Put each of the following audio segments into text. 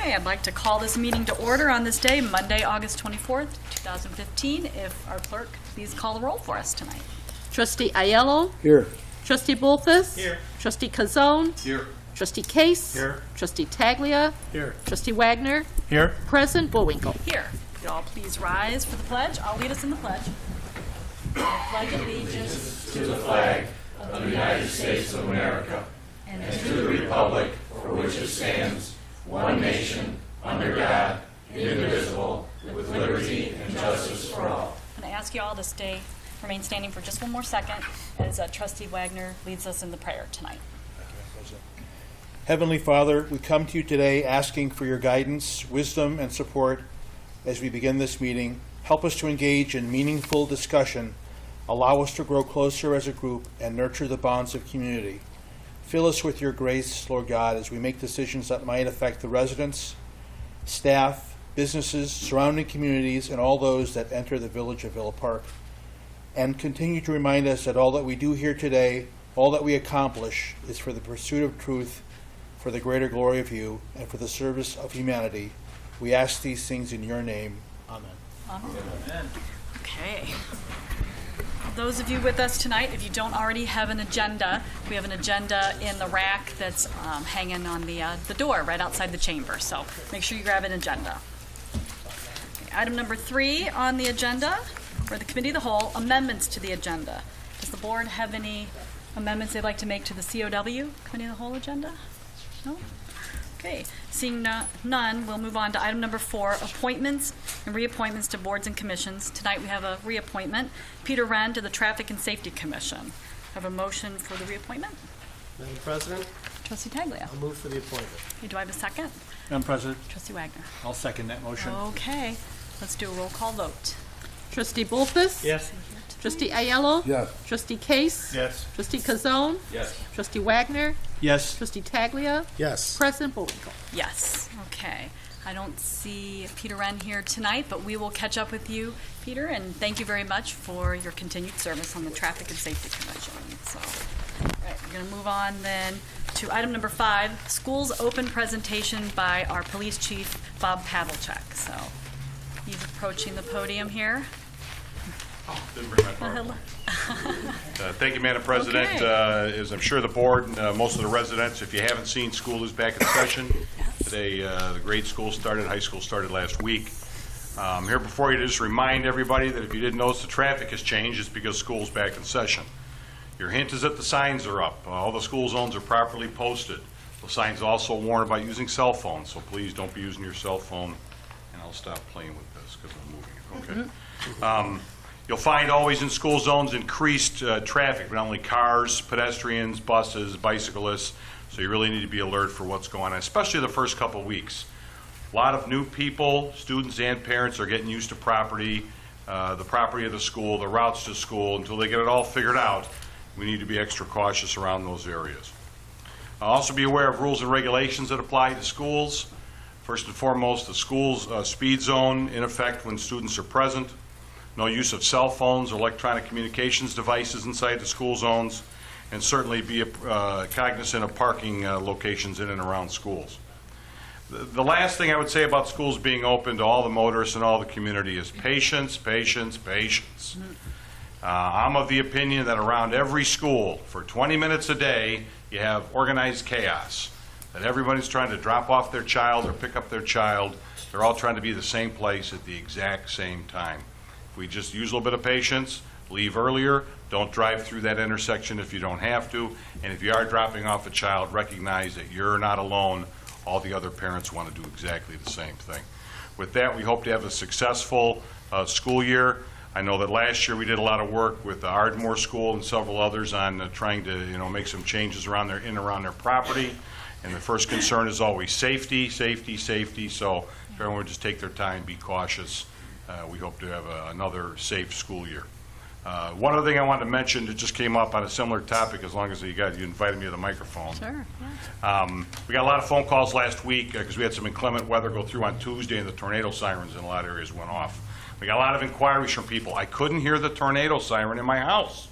Okay, I'd like to call this meeting to order on this day, Monday, August 24th, 2015. If our clerk could please call the roll for us tonight. Trustee Aiello? Here. Trustee Bolfus? Here. Trustee Cazone? Here. Trustee Case? Here. Trustee Taglia? Here. Trustee Wagner? Here. President Bullwinkle. Here. Would you all please rise for the pledge? I'll lead us in the pledge. I pledge allegiance to the flag of the United States of America and to the republic for which it stands, one nation, under God, indivisible, with liberty and justice for all. I'm going to ask you all to remain standing for just one more second as Trustee Wagner leads us in the prayer tonight. Heavenly Father, we come to you today asking for your guidance, wisdom, and support as we begin this meeting. Help us to engage in meaningful discussion, allow us to grow closer as a group, and nurture the bonds of community. Fill us with your grace, Lord God, as we make decisions that might affect the residents, staff, businesses, surrounding communities, and all those that enter the village of Villa Park. And continue to remind us that all that we do here today, all that we accomplish, is for the pursuit of truth, for the greater glory of you, and for the service of humanity. We ask these things in your name. Amen. Amen. Okay. Those of you with us tonight, if you don't already have an agenda, we have an agenda in the rack that's hanging on the door right outside the chamber. So make sure you grab an agenda. Okay, item number 3 on the agenda, for the Committee of the Whole, amendments to the agenda. Does the board have any amendments they'd like to make to the COW, Committee of the Whole agenda? No? Okay, seeing none, we'll move on to item number 4, appointments and reappointments to boards and commissions. Tonight we have a reappointment, Peter Wren to the Traffic and Safety Commission. Have a motion for the reappointment? Madam President, Trustee Taglia. I'll move for the appointment. Okay, do I have a second? Madam President, Trustee Wagner. I'll second that motion. Okay, let's do a roll call vote. Trustee Bolfus? Yes. Trustee Aiello? Yes. Trustee Case? Yes. Trustee Cazone? Yes. Trustee Wagner? Yes. Trustee Taglia? Yes. President Bullwinkle. Yes, okay. I don't see Peter Wren here tonight, but we will catch up with you, Peter, and thank you very much for your continued service on the Traffic and Safety Commission. So, all right, we're going to move on then to item number 5, schools open presentation by our police chief, Bob Pavlicek. So he's approaching the podium here. Didn't bring my power. Thank you, Madam President. Okay. As I'm sure the board and most of the residents, if you haven't seen, school is back in session. Today, the grade school started, high school started last week. Here before you to just remind everybody that if you didn't notice the traffic has changed, it's because school's back in session. Your hint is that the signs are up. All the school zones are properly posted. The signs also warn about using cell phones, so please don't be using your cell phone. And I'll stop playing with this because I'm moving it, okay? You'll find always in school zones increased traffic, not only cars, pedestrians, buses, bicyclists, so you really need to be alert for what's going on, especially the first couple weeks. A lot of new people, students and parents, are getting used to property, the property of the school, the routes to school. Until they get it all figured out, we need to be extra cautious around those areas. Also be aware of rules and regulations that apply to schools. First and foremost, the school's speed zone in effect when students are present. No use of cell phones or electronic communications devices inside the school zones, and certainly be cognizant of parking locations in and around schools. The last thing I would say about schools being open to all the motorists and all the community is patience, patience, patience. I'm of the opinion that around every school, for 20 minutes a day, you have organized chaos. That everybody's trying to drop off their child or pick up their child. They're all trying to be the same place at the exact same time. We just use a little bit of patience, leave earlier, don't drive through that intersection if you don't have to, and if you are dropping off a child, recognize that you're not alone. All the other parents want to do exactly the same thing. With that, we hope to have a successful school year. I know that last year we did a lot of work with the Ardmore School and several others on trying to make some changes around their property. And the first concern is always safety, safety, safety. So if everyone would just take their time, be cautious. We hope to have another safe school year. One other thing I wanted to mention that just came up on a similar topic, as long as you invited me to the microphone. Sure, yeah. We got a lot of phone calls last week because we had some inclement weather go through on Tuesday, and the tornado sirens in a lot of areas went off. We got a lot of inquiries from people. I couldn't hear the tornado siren in my house.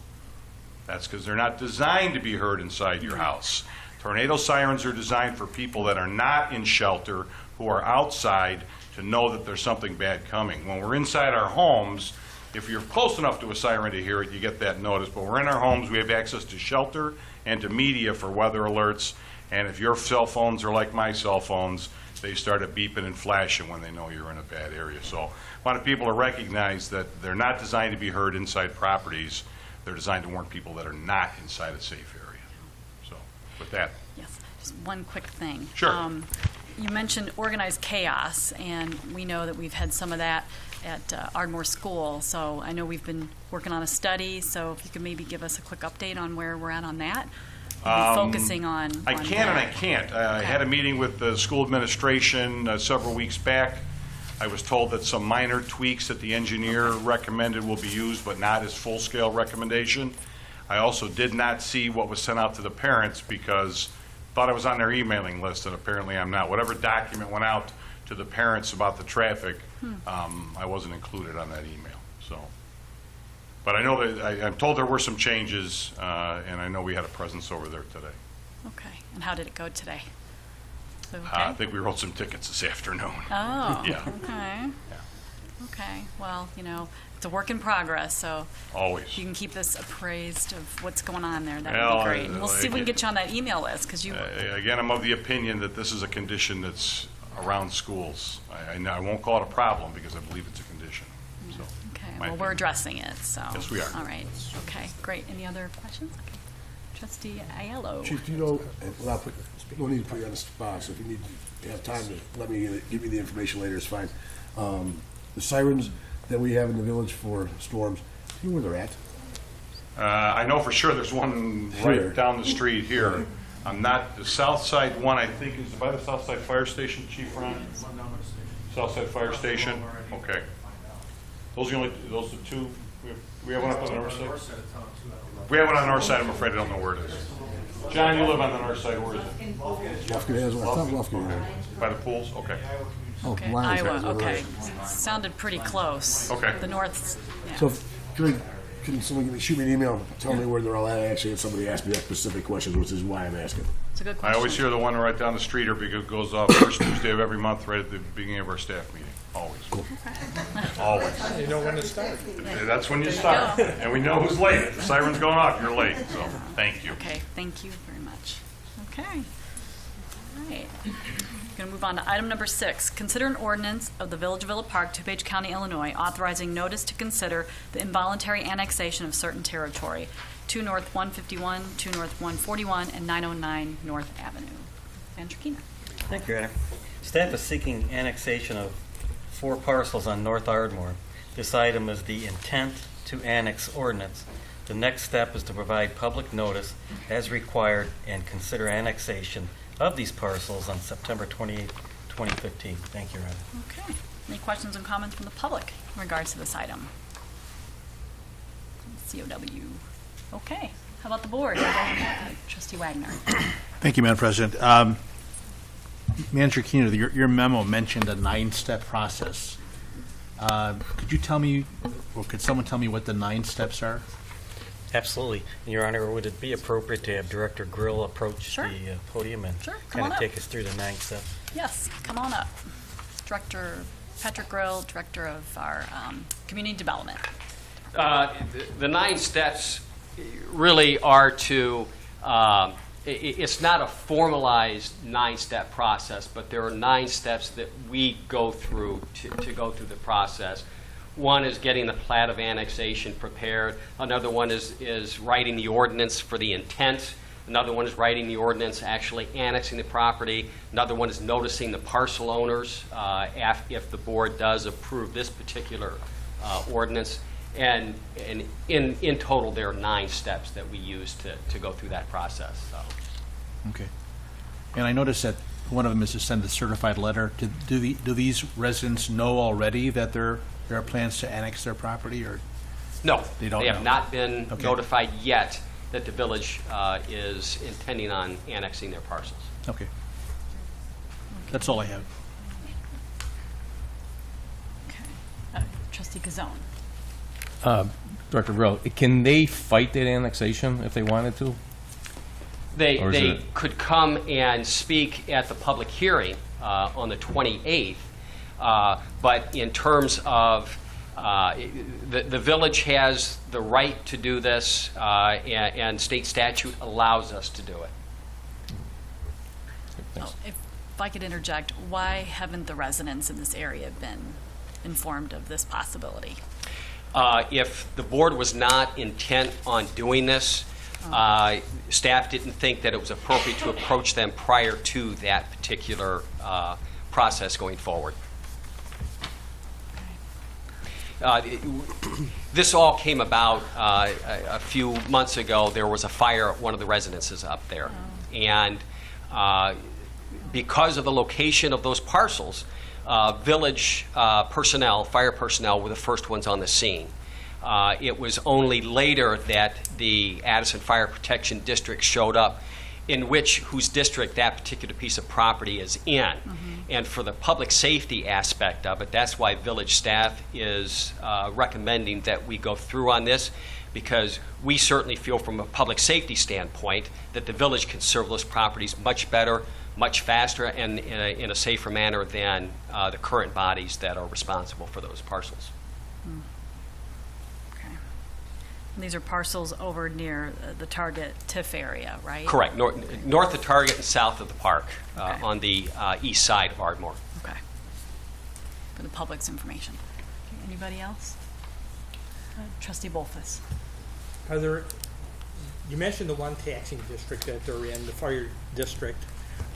That's because they're not designed to be heard inside your house. Tornado sirens are designed for people that are not in shelter, who are outside to know that there's something bad coming. When we're inside our homes, if you're close enough to a siren to hear it, you get that notice. But we're in our homes, we have access to shelter and to media for weather alerts. And if your cell phones are like my cell phones, they start beeping and flashing when they know you're in a bad area. So I want people to recognize that they're not designed to be heard inside properties. They're designed to warn people that are not inside a safe area. So with that. Yes, just one quick thing. Sure. You mentioned organized chaos, and we know that we've had some of that at Ardmore School. So I know we've been working on a study, so if you could maybe give us a quick update on where we're at on that. We'll be focusing on I can and I that. can't. I had a meeting with the school administration several weeks back. I was told that some minor tweaks that the engineer recommended will be used, but not as full-scale recommendation. I also did not see what was sent out to the parents because thought I was on their emailing list, and apparently I'm not. Whatever document went out to the parents about the traffic, I wasn't included on that email. So, but I know that I'm told there were some changes, and I know we had a presence over there today. Okay, and how did it go today? Okay. I think we wrote some tickets this afternoon. Oh, Yeah. okay. Okay, well, you know, it's a work in progress, so Always. if you can keep us appraised of what's going on there, that would Well, be great. And we'll see if we can like- get you on that email list, because you, Again, I'm of the opinion that this is a condition that's around schools. I won't call it a problem because I believe it's a condition. So, okay, my well, we're opinion. addressing it, so. Yes, we are. All right, okay, great. Any other questions? Okay. Trustee Aiello. Chief, do you know, without put, no need to put you on the spot, so if you need, you have time to let me give me the information later, it's fine. The sirens that we have in the village for storms, do you know where they're at? I know for sure there's one Here. right down the street here. I'm not, the south side one, I think, is by the south side fire station, Chief Ron? South side fire station? Okay. Those are the only, those are two, we have one up on the north side? We have one on the north side, I'm afraid I don't know where it is. John, you live on the north side, where is it? Lufkin has one, I thought Lufkin had one. By the pools? Okay. Oh, Okay, Lions has Iowa, one, okay. right. Sounded pretty close. Okay. The north, yeah. So, can someone shoot me an email, tell me where they're all at? Actually, had somebody asked me that specific question, which is why I'm asking. It's a good I question. always hear the one right down the street here because it goes off first Tuesday of every month right at the beginning of our staff meeting. Always. Always. You know when to start. That's when you start. And we know who's late. If the siren's going off, you're late. So, thank you. Okay, thank you very much. Okay. All right. Going to move on to item number 6. Consider an ordinance of the Village of Villa Park, DuPage County, Illinois, authorizing notice to consider the involuntary annexation of certain territory, 2 North 151, 2 North 141, and 909 North Avenue. Van Trakina. Thank you, Your Honor. Staff is seeking annexation of 4 parcels on North Ardmore. This item is the intent to annex ordinance. The next step is to provide public notice as required and consider annexation of these parcels on September 28, 2015. Thank you, Your Honor. Okay. Any questions and comments from the public in regards to this item? COW. Okay. How about the board? Trustee Wagner. Thank you, Madam President. Manager Keener, your memo mentioned a 9-step process. Could you tell me, or could someone tell me what the 9 steps are? Absolutely. And Your Honor, would it be appropriate to have Director Grill approach Sure. the podium and Sure, come kind on of up. take us through the 9 steps? Yes, come on up. Director Patrick Grill, Director of our Community Development. The 9 steps really are to, it's not a formalized 9-step process, but there are 9 steps that we go through to go through the process. One is getting the plat of annexation prepared. Another one is writing the ordinance for the intent. Another one is writing the ordinance actually annexing the property. Another one is noticing the parcel owners if the board does approve this particular ordinance. And in total, there are 9 steps that we use to go through that process. So. Okay. And I noticed that one of them is to send a certified letter. Do these residents know already that there are plans to annex their property, or? No, They don't have know. not been Okay. notified yet that the village is intending on annexing their parcels. Okay. That's all I have. Okay. Trustee Gazone. Director Grill, can they fight that annexation if they wanted to? They Or is it- could come and speak at the public hearing on the 28th. But in terms of the village has the right to do this, and state statute allows us to do it. Oh, if I could interject, why haven't the residents in this area been informed of this possibility? If the board was not intent on doing this, staff didn't think that it was appropriate to approach them prior to that particular process going forward. This all came about a few months ago. There was a fire at one of the residences up there. And because of the location of those parcels, village personnel, fire personnel, were the first ones on the scene. It was only later that the Addison Fire Protection District showed up, whose district that particular piece of property is in. And for the public safety aspect of it, that's why village staff is recommending that we go through on this, because we certainly feel from a public safety standpoint that the village can serve those properties much better, much faster, and in a safer manner than the current bodies that are responsible for those parcels. Okay. And these are parcels over near the Target TIF area, right? Correct. North of Target and south of the park, Okay. on the east side of Ardmore. Okay. For the public's information. Okay, anybody else? Trustee Bolfus. Are there, you mentioned the one taxing district that they're in, the fire district.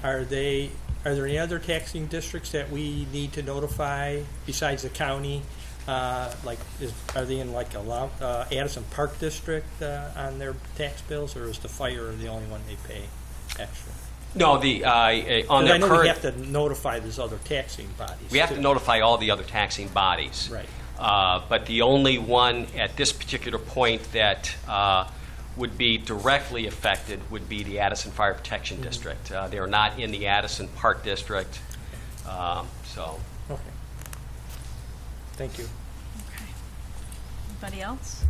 Are there any other taxing districts that we need to notify besides the county? Are they in like a Addison Park District on their tax bills, or is the fire the only one they pay extra? No, on 'Cause their I know we current, have to notify those other taxing bodies. we have to too. notify all the other taxing bodies. Right. But the only one at this particular point that would be directly affected would be the Addison Fire Protection Mm-hmm. District. They are not in the Addison Park District, so. Okay. Thank you. Okay. Anybody else?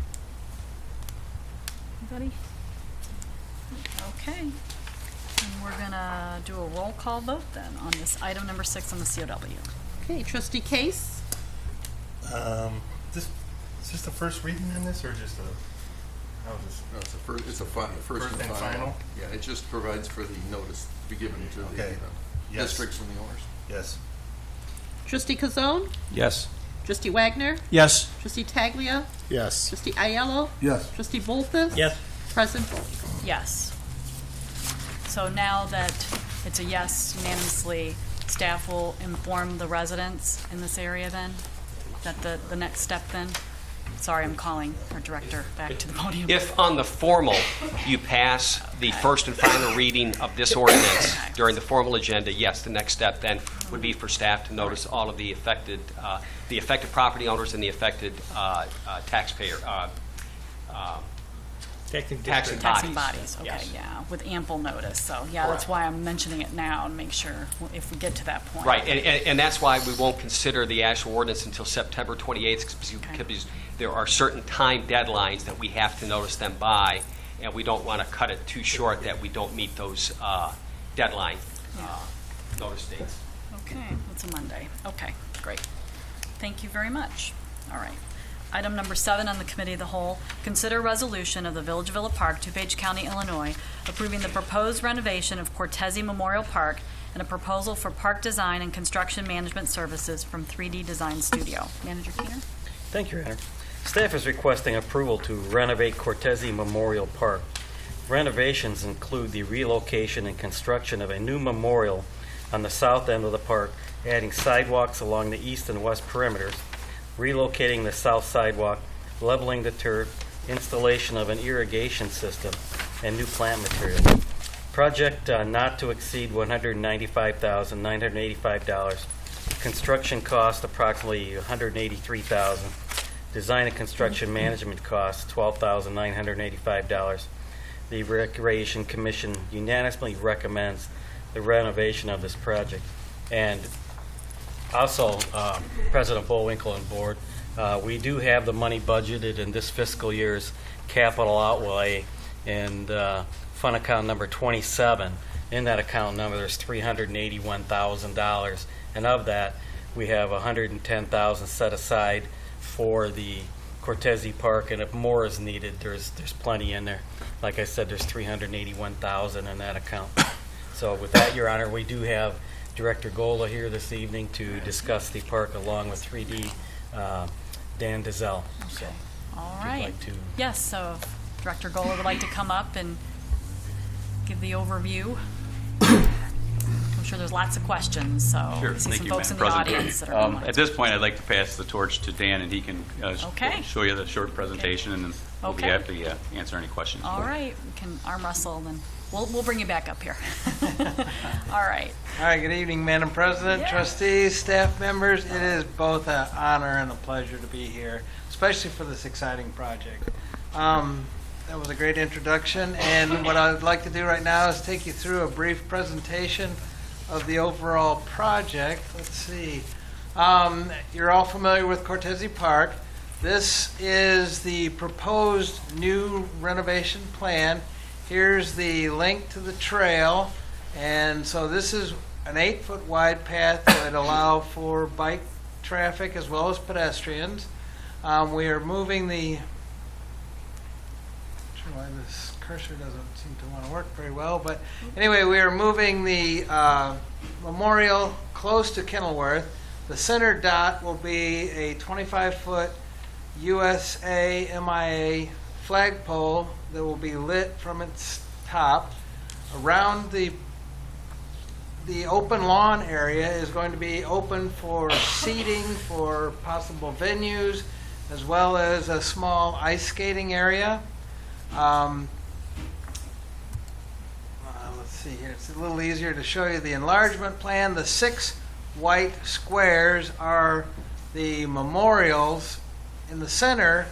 Anybody? Okay. And we're gonna do a roll call vote then on this item number 6 on the COW. Okay, trustee Case? Is this the first reading on this, or just a, how is this? No, it's a first and final. Yeah, it just provides for the notice to be given to the Okay. Yes. districts and the owners. Yes. Trustee Kazone? Yes. Trustee Wagner? Yes. Trustee Taglia? Yes. Trustee Aiello? Yes. Trustee Bolfus? Yes. President Bowe? Yes. So now that it's a yes unanimously, staff will inform the residents in this area then? That the next step then? Sorry, I'm calling our director back to the podium. If on the formal, you pass the first and final reading of this ordinance during the formal agenda, yes, the next step then would be for staff to notice all of the affected property owners and the affected taxpayer, Taxing taxing district. Taxing bodies. bodies, okay, Yes. yeah, with ample notice, so, yeah, that's Correct. why I'm mentioning it now, and make sure if we get to that point. Right, and that's why we won't consider the actual ordinance until September 28th, because there are certain time deadlines that we have to notice them by, and we don't want to cut it too short that we don't meet those deadline notice dates. Okay, it's a Monday. Okay, great. Thank you very much. All right. Item number 7 on the Committee of the Whole, consider resolution of the Village of Villa Park, DuPage County, Illinois, approving the proposed renovation of Cortese Memorial Park and a proposal for park design and construction management services from 3D Design Studio. Manager Keener? Thank you, Your Honor. Staff is requesting approval to renovate Cortese Memorial Park. Renovations include the relocation and construction of a new memorial on the south end of the park, adding sidewalks along the east and west perimeters, relocating the south sidewalk, leveling the turf, installation of an irrigation system, and new plant material. Project not to exceed $195,985. Construction cost approximately $183,000. Design and construction management costs $12,985. The Recreation Commission unanimously recommends the renovation of this project. And also, President Bullwinkle and Board, we do have the money budgeted in this fiscal year's capital outlay And fund account number 27, in that account number, there's $381,000. And of that, we have $110,000 set aside for the Cortese Park, and if more is needed, there's plenty in there. Like I said, there's $381,000 in that account. So with that, Your Honor, we do have Director Gola here this evening to discuss the park along with 3D Dan Dizelle. So, All if you'd right. like to- Yes, so if Director Gola would like to come up and give the overview. I'm sure there's lots of questions, so Sure. I see Thank some you, folks in Madam the President. audience that are going At this point, I'd like to pass the torch to Dan, and he can Okay. show you the short presentation, and then we'll be Okay. happy to answer any questions. All right, we can arm wrestle, then we'll bring you back up here. All right. All right, good evening, Madam President, trustees, staff members. It is both an honor and a pleasure to be here, especially for this exciting project. That was a great introduction, and what I'd like to do right now is take you through a brief presentation of the overall project. Let's see. You're all familiar with Cortese Park. This is the proposed new renovation plan. Here's the link to the trail. And so this is an 8-foot wide path that would allow for bike traffic as well as pedestrians. We are moving the, I'm not sure why this cursor doesn't seem to want to work very well, but anyway, we are moving the memorial close to Kenilworth. The center dot will be a 25-foot USA MIA flagpole that will be lit from its top. Around the open lawn area is going to be open for seating for possible venues, as well as a small ice skating area. Let's see here. It's a little easier to show you the enlargement plan. The 6 white squares are the memorials. In the center,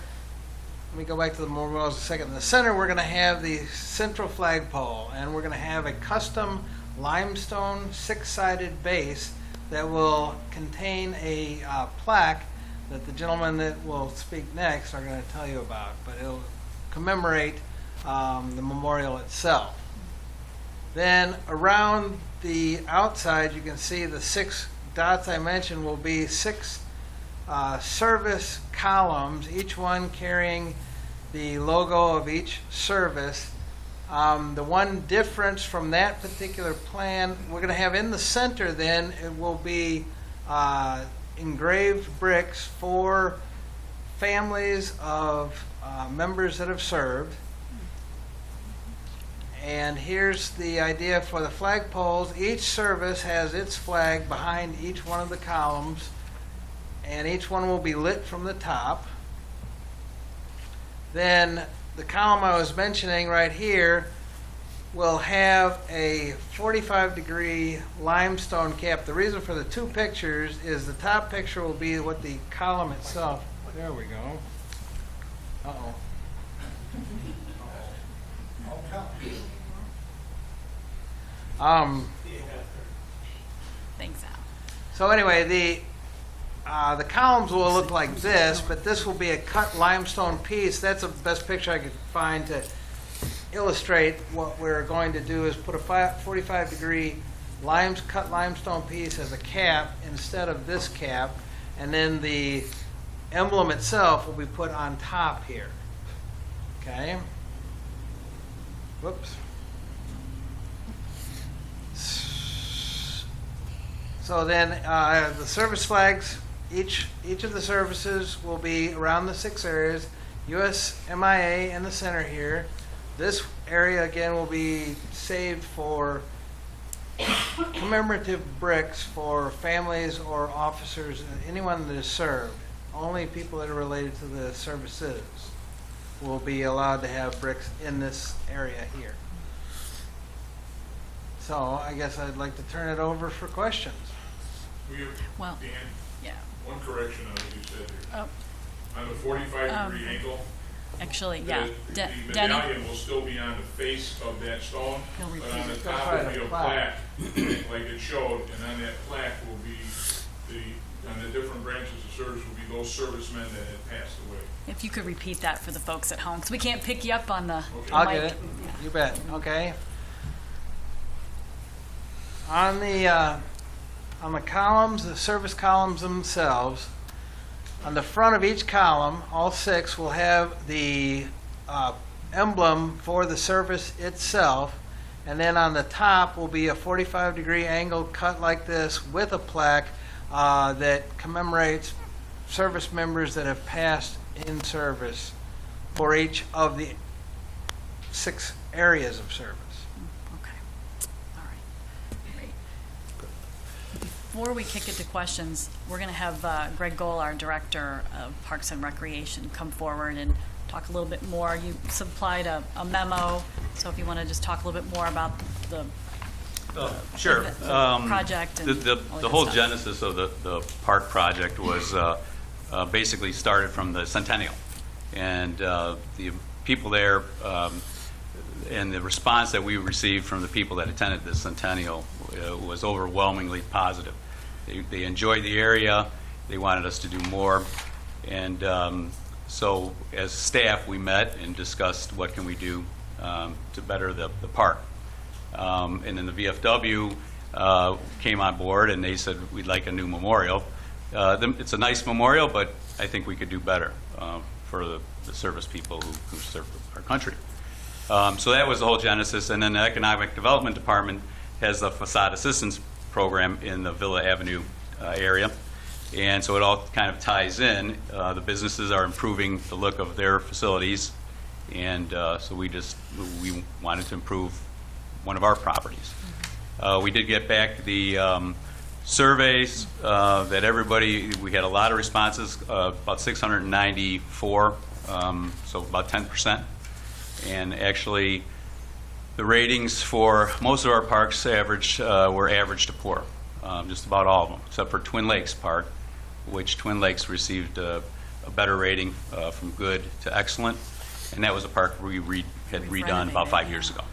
let me go back to the memorials a second. In the center, we're going to have the central flagpole, and we're going to have a custom limestone 6-sided base that will contain a plaque that the gentleman that will speak next are going to tell you about, but it'll commemorate the memorial itself. Then around the outside, you can see the 6 dots I mentioned will be 6 service columns, each one carrying the logo of each service. The one difference from that particular plan, we're going to have in the center then, it will be engraved bricks for families of members that have served. And here's the idea for the flagpoles. Each service has its flag behind each one of the columns, and each one will be lit from the top. Then the column I was mentioning right here will have a 45-degree limestone cap. The reason for the 2 pictures is the top picture will be what the column itself. There we go. Uh-oh. Thanks, Al. So anyway, the columns will look like this, but this will be a cut limestone piece. That's the best picture I could find to illustrate what we're going to do is put a 45-degree cut limestone piece as a cap instead of this cap, and then the emblem itself will be put on top here. Okay? Whoops. So then the service flags, each of the services will be around the 6 areas, US MIA in the center here. This area again will be saved for commemorative bricks for families or officers, anyone that is served. Only people that are related to the services will be allowed to have bricks in this area here. So I guess I'd like to turn it over for questions. Well, Dan, yeah. one correction on what you said here. Oh. On the 45-degree angle, Actually, yeah. the Denny? medallion will still be on the face of that stone, He'll but repeat on the it. top will be a plaque, like it showed, and on that plaque will be the and the different branches of service will be those servicemen that had passed away. If you could repeat that for the folks at home, because we can't pick you up on the I'll mic. get it. You bet. Okay. On the columns, the service columns themselves, on the front of each column, all 6 will have the emblem for the service itself, and then on the top will be a 45-degree angle cut like this with a plaque that commemorates service members that have passed in service for each of the 6 areas of service. Okay. All right. Great. Before we kick it to questions, we're going to have Greg Gohl, our Director of Parks and Recreation, come forward and talk a little bit more. You supplied a memo, so if you want to just talk a little bit more about the Sure. project and The all that whole stuff. genesis of the park project was basically started from the Centennial. And the people there, and the response that we received from the people that attended the Centennial was overwhelmingly positive. They enjoyed the area. They wanted us to do more. And so as staff, we met and discussed what can we do to better the park. And then the VFW came on board, and they said, we'd like a new memorial. It's a nice memorial, but I think we could do better for the service people who serve our country. So that was the whole genesis. And then the Economic Development Department has the facade assistance program in the Villa Avenue area. And so it all kind of ties in. The businesses are improving the look of their facilities, and so we wanted to improve one of our properties. We did get back the surveys that everybody, we had a lot of responses, about 694, so about 10%. And actually, the ratings for most of our parks were average to poor, just about all of them, except for Twin Lakes Park, which Twin Lakes received a better rating from good to excellent, and that was a park we had redone about 5 years ago.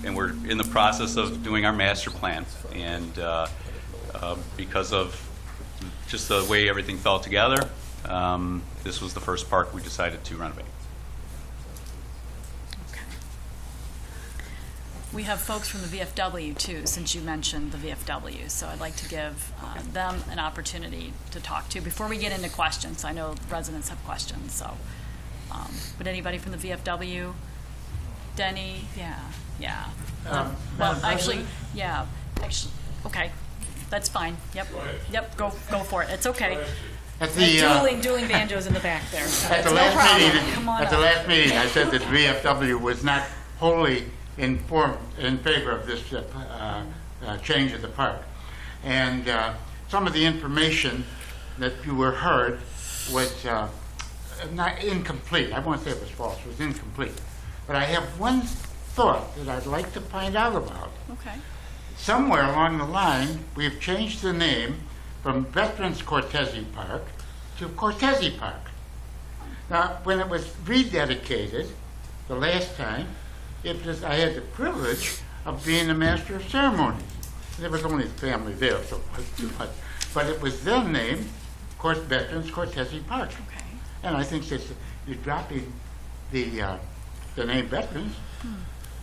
And we're in the process of doing our master plan, and because of just the way everything fell together, this was the first park we decided to renovate. We have folks from the VFW too, since you mentioned the VFW, so I'd like to give them an opportunity to talk to before we get into questions. I know residents have questions, so would anybody from the VFW? Denny? Yeah. Well, actually, okay, that's fine. Yep, go for it. It's okay. At the Dueling banjos in the back there. So at the it's no last problem. meeting, Come on at the up. last meeting, I said that VFW was not wholly in favor of this change of the park, and some of the information that you were heard was not incomplete. I won't say it was false; it was incomplete. But I have one thought that I'd like to find out about. Okay. Somewhere along the line, we've changed the name from Veterans Cortese Park to Cortese Park. Now, when it was rededicated the last time, I had the privilege of being the master of ceremonies. There was only the family there, so it wasn't too much. But it was then named Veterans Cortese Park. Okay. And I think that you're dropping the name Veterans.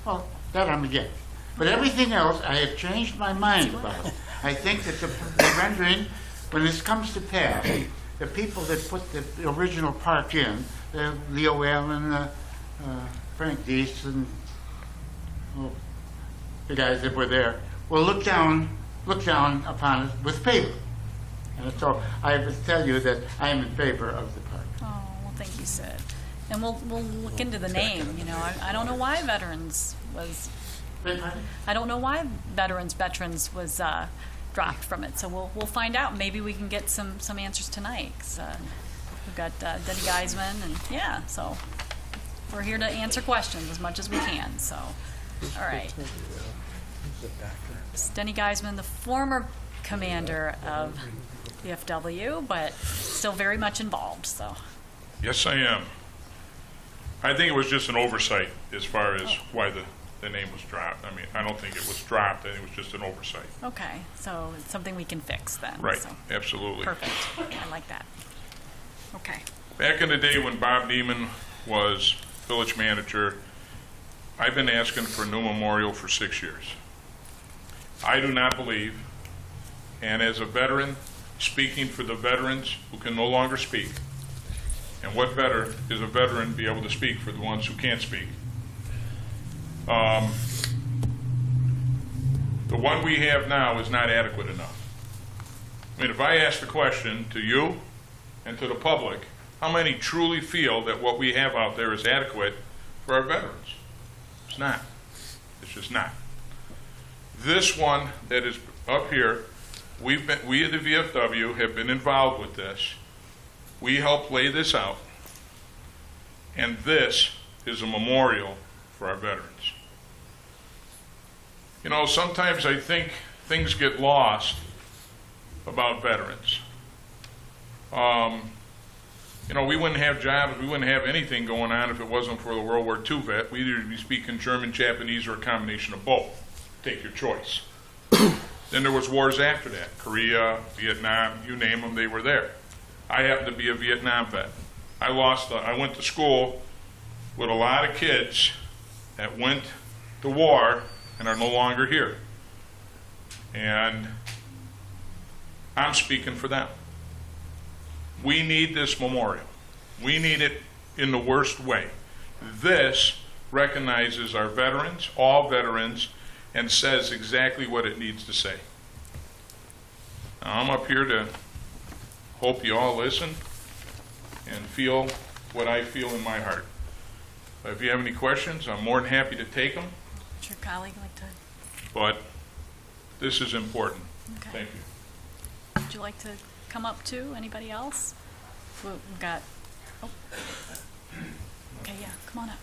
Well, that I'm against. But everything else, I have changed my mind about. I think that the rendering, when this comes to pass, the people that put the original park in, Leo Allen, Frank Deese, and the guys that were there, will look down upon it with favor. And so I would tell you that I am in favor of the park. Oh, well, thank you, Sid. And we'll look into the name. You know, I don't know why Veterans was. I don't know why Veterans was dropped from it. So we'll find out. Maybe we can get some answers tonight. 'Cause, we've got Denny Geisman, and so we're here to answer questions as much as we can. So, all right. It's Denny Geisman, the former commander of the VFW, but still very much involved. So. Yes, I am. I think it was just an oversight as far as why the the name was dropped. I mean, I don't think it was dropped, I think it was just an oversight. Okay, so it's something we can fix then. Right, so. absolutely. Perfect. I like that. Okay. Back in the day when Bob Neiman was village manager, I've been asking for a new memorial for 6 years. I do not believe, and as a veteran, speaking for the veterans who can no longer speak, and what better is a veteran be able to speak for the ones who can't speak? The one we have now is not adequate enough. I mean, if I ask the question to you and to the public, how many truly feel that what we have out there is adequate for our veterans? It's not. It's just not. This one that is up here, we at the VFW have been involved with this. We helped lay this out, and this is a memorial for our veterans. You know, sometimes I think things get lost about veterans. You know, we wouldn't have jobs, we wouldn't have anything going on if it wasn't for the World War II vet. We'd either be speaking German, Japanese, or a combination of both. Take your choice. Then there was wars after that. Korea, Vietnam, you name them, they were there. I happen to be a Vietnam vet. I went to school with a lot of kids that went to war and are no longer here. And I'm speaking for them. We need this memorial. We need it in the worst way. This recognizes our veterans, all veterans, and says exactly what it needs to say. Now, I'm up here to hope you all listen and feel what I feel in my heart. If you have any questions, I'm more than happy to take them. Would your colleague like to? But this is important. Okay. Thank you. Would you like to come up too? Anybody else? We've got. Oh. Okay, yeah. Come on up.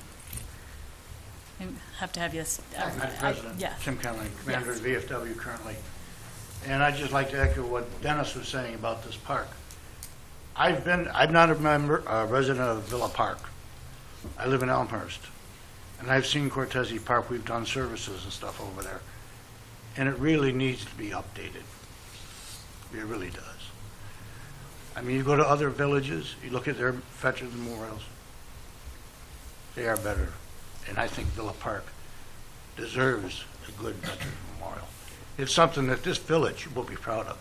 I have to have you. Madam President, yes. Tim Conley, Commander Yes. of the VFW currently. And I'd just like to echo what Dennis was saying about this park. I'm not a resident of Villa Park. I live in Elmhurst. And I've seen Cortese Park. We've done services and stuff over there. And it really needs to be updated. It really does. I mean, you go to other villages, you look at their veterans memorials, they are better. And I think Villa Park deserves a good veteran memorial. It's something that this village will be proud of.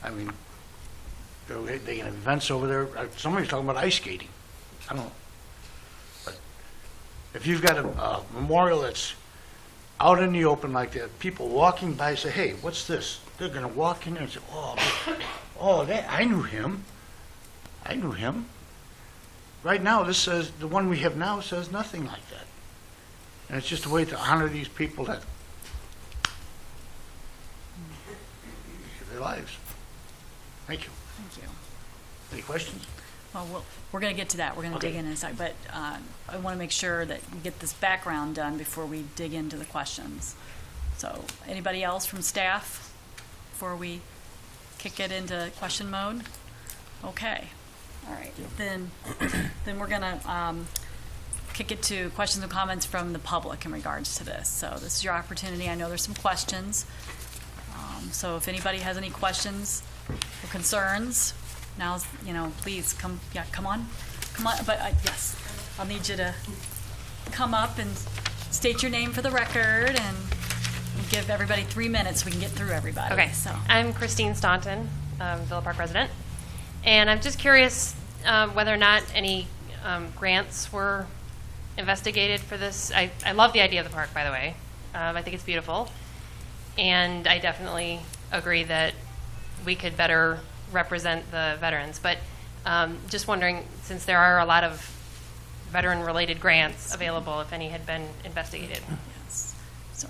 I mean, they have events over there. Somebody's talking about ice skating. I don't know. But if you've got a memorial that's out in the open like that, people walking by say, hey, what's this? They're going to walk in there and say, I knew him. I knew him. Right now, this says, the one we have now says nothing like that. And it's just a way to honor these people that give their lives. Thank you. Thank you. Any questions? Well, we're going to get to that. We're going to dig in a sec. But I want to make sure that we get this background done before we dig into the questions. So anybody else from staff before we kick it into question mode? Okay. All right. Then we're going to kick it to questions and comments from the public in regards to this. So this is your opportunity. I know there's some questions. So if anybody has any questions or concerns, now's, please come on. But yes, I'll need you to come up and state your name for the record and give everybody 3 minutes so we can get through everybody. Okay, so I'm Christine Staunton, Villa Park resident, and I'm just curious whether or not any grants were investigated for this. I love the idea of the park, by the way. I think it's beautiful, and I definitely agree that we could better represent the veterans. But just wondering, since there are a lot of veteran-related grants available, if any had been investigated. Yes. So